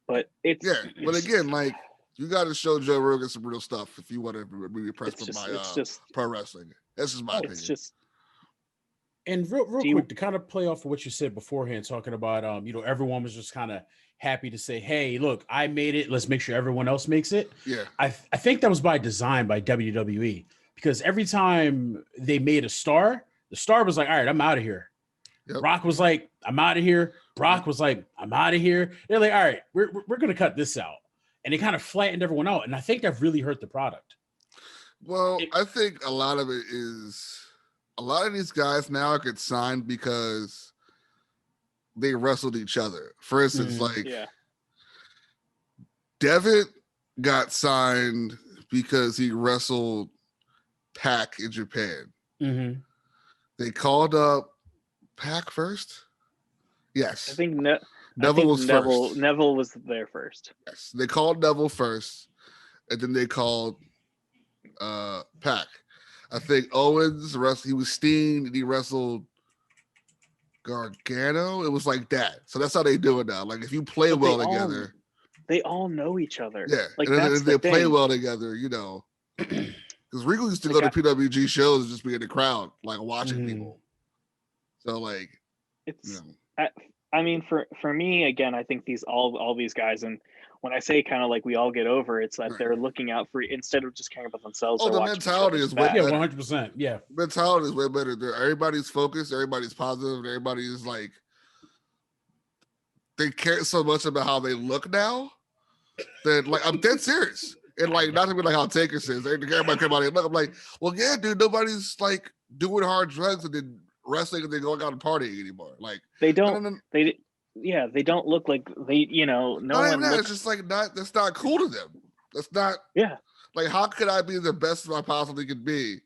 but it's But again, like, you got to show Joe Rogan some real stuff if you want to be impressed with pro wrestling. That's just my opinion. It's just. And real quick, to kind of play off of what you said beforehand, talking about everyone was just kind of happy to say, hey, look, I made it, let's make sure everyone else makes it. I think that was by design by WWE, because every time they made a star, the star was like, all right, I'm out of here. Rock was like, I'm out of here. Brock was like, I'm out of here. They're like, all right, we're gonna cut this out. And they kind of flattened everyone out. And I think that really hurt the product. Well, I think a lot of it is a lot of these guys now get signed because they wrestled each other. For instance, Devitt got signed because he wrestled Pac in Japan. They called up Pac first. Yes, I think Neville was first. Neville was there first. Yes, they called Neville first, and then they called Pac. I think Owens he was Steen, and he wrestled Gargano. It was like that. So that's how they do it now. Like, if you play well together, they all know each other. Yeah, like and they play well together. You know, because Regal used to go to PWG shows and just be in the crowd, like watching people. So like, it's. I mean, for me, again, I think all these guys, and when I say kind of like we all get over, it's that they're looking out for, instead of just caring about themselves. Oh, the mentality is way better. 100%. Yeah, mentality is way better. Everybody's focused, everybody's positive, everybody's like, they care so much about how they look now that, like, I'm dead serious. And like, not to be like how Taker says, they care about how they look. I'm like, well, yeah, dude, nobody's like doing hard drugs and then wrestling and then going out and partying anymore. Like, they don't. They don't look like they. No one. It's just like that's not cool to them. That's not. Yeah. Like, how could I be the best I possibly could be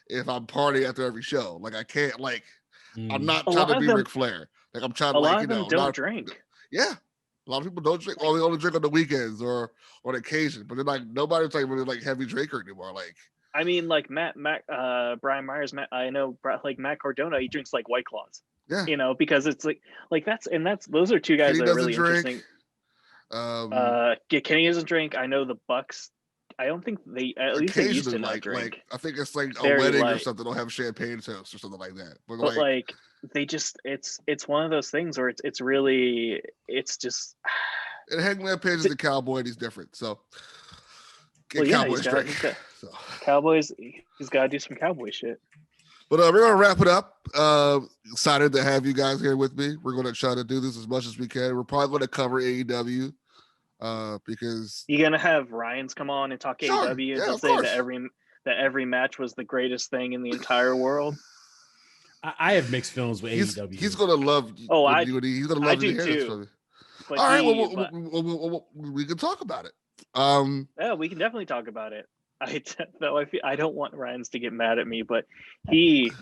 if I'm partying after every show? Like, I can't. Like, I'm not trying to be Ric Flair. Like, I'm trying to. A lot of them don't drink. Yeah, a lot of people don't drink. Well, they only drink on the weekends or on occasion. But then, like, nobody's like really like heavy drinker anymore. Like, I mean, like Brian Myers, I know, like Matt Cardona, he drinks like White Claws. Yeah, because it's like those are two guys that are really drink. Interesting. Kenny doesn't drink. I know the Bucks. I don't think they they used to not drink. Like, I think it's like a wedding or something. They'll have champagne toast or something like that. But like they just it's one of those things where it's really just. And Hangman Page is a cowboy and he's different. So Cowboys drink. Cowboys, he's got to do some cowboy shit. But we're going to wrap it up. Excited to have you guys here with me. We're going to try to do this as much as we can. We're probably going to cover AEW because... You're going to have Ryans come on and talk AEW. Yeah, they'll say that every match was the greatest thing in the entire world. I have mixed feelings with AEW. He's going to love he's going to love you too. All right, we can talk about it. Yeah, we can definitely talk about it. I don't want Ryans to get mad at me, but he's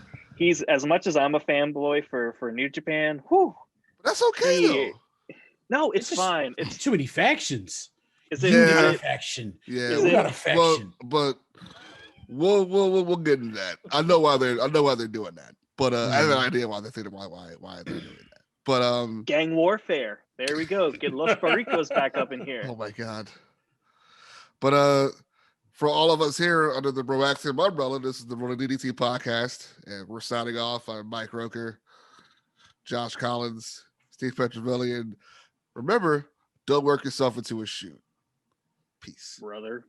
as much as I'm a fanboy for New Japan. Whew, that's okay though. No, it's fine. It's too many factions. Is it a faction? Yeah, we got a faction. But we'll get into that. I know why they're doing that, but I have an idea why they're thinking why they're doing that. But gang warfare. There we go. Get Los Barricos back up in here. Oh my god. But for all of us here under the BROAXIUM umbrella, this is the Rolling DDT Podcast, and we're signing off. I'm Mike Roker, Josh Collins, Steve Petrovelli, and remember, don't work yourself into a shoot. Peace, brother.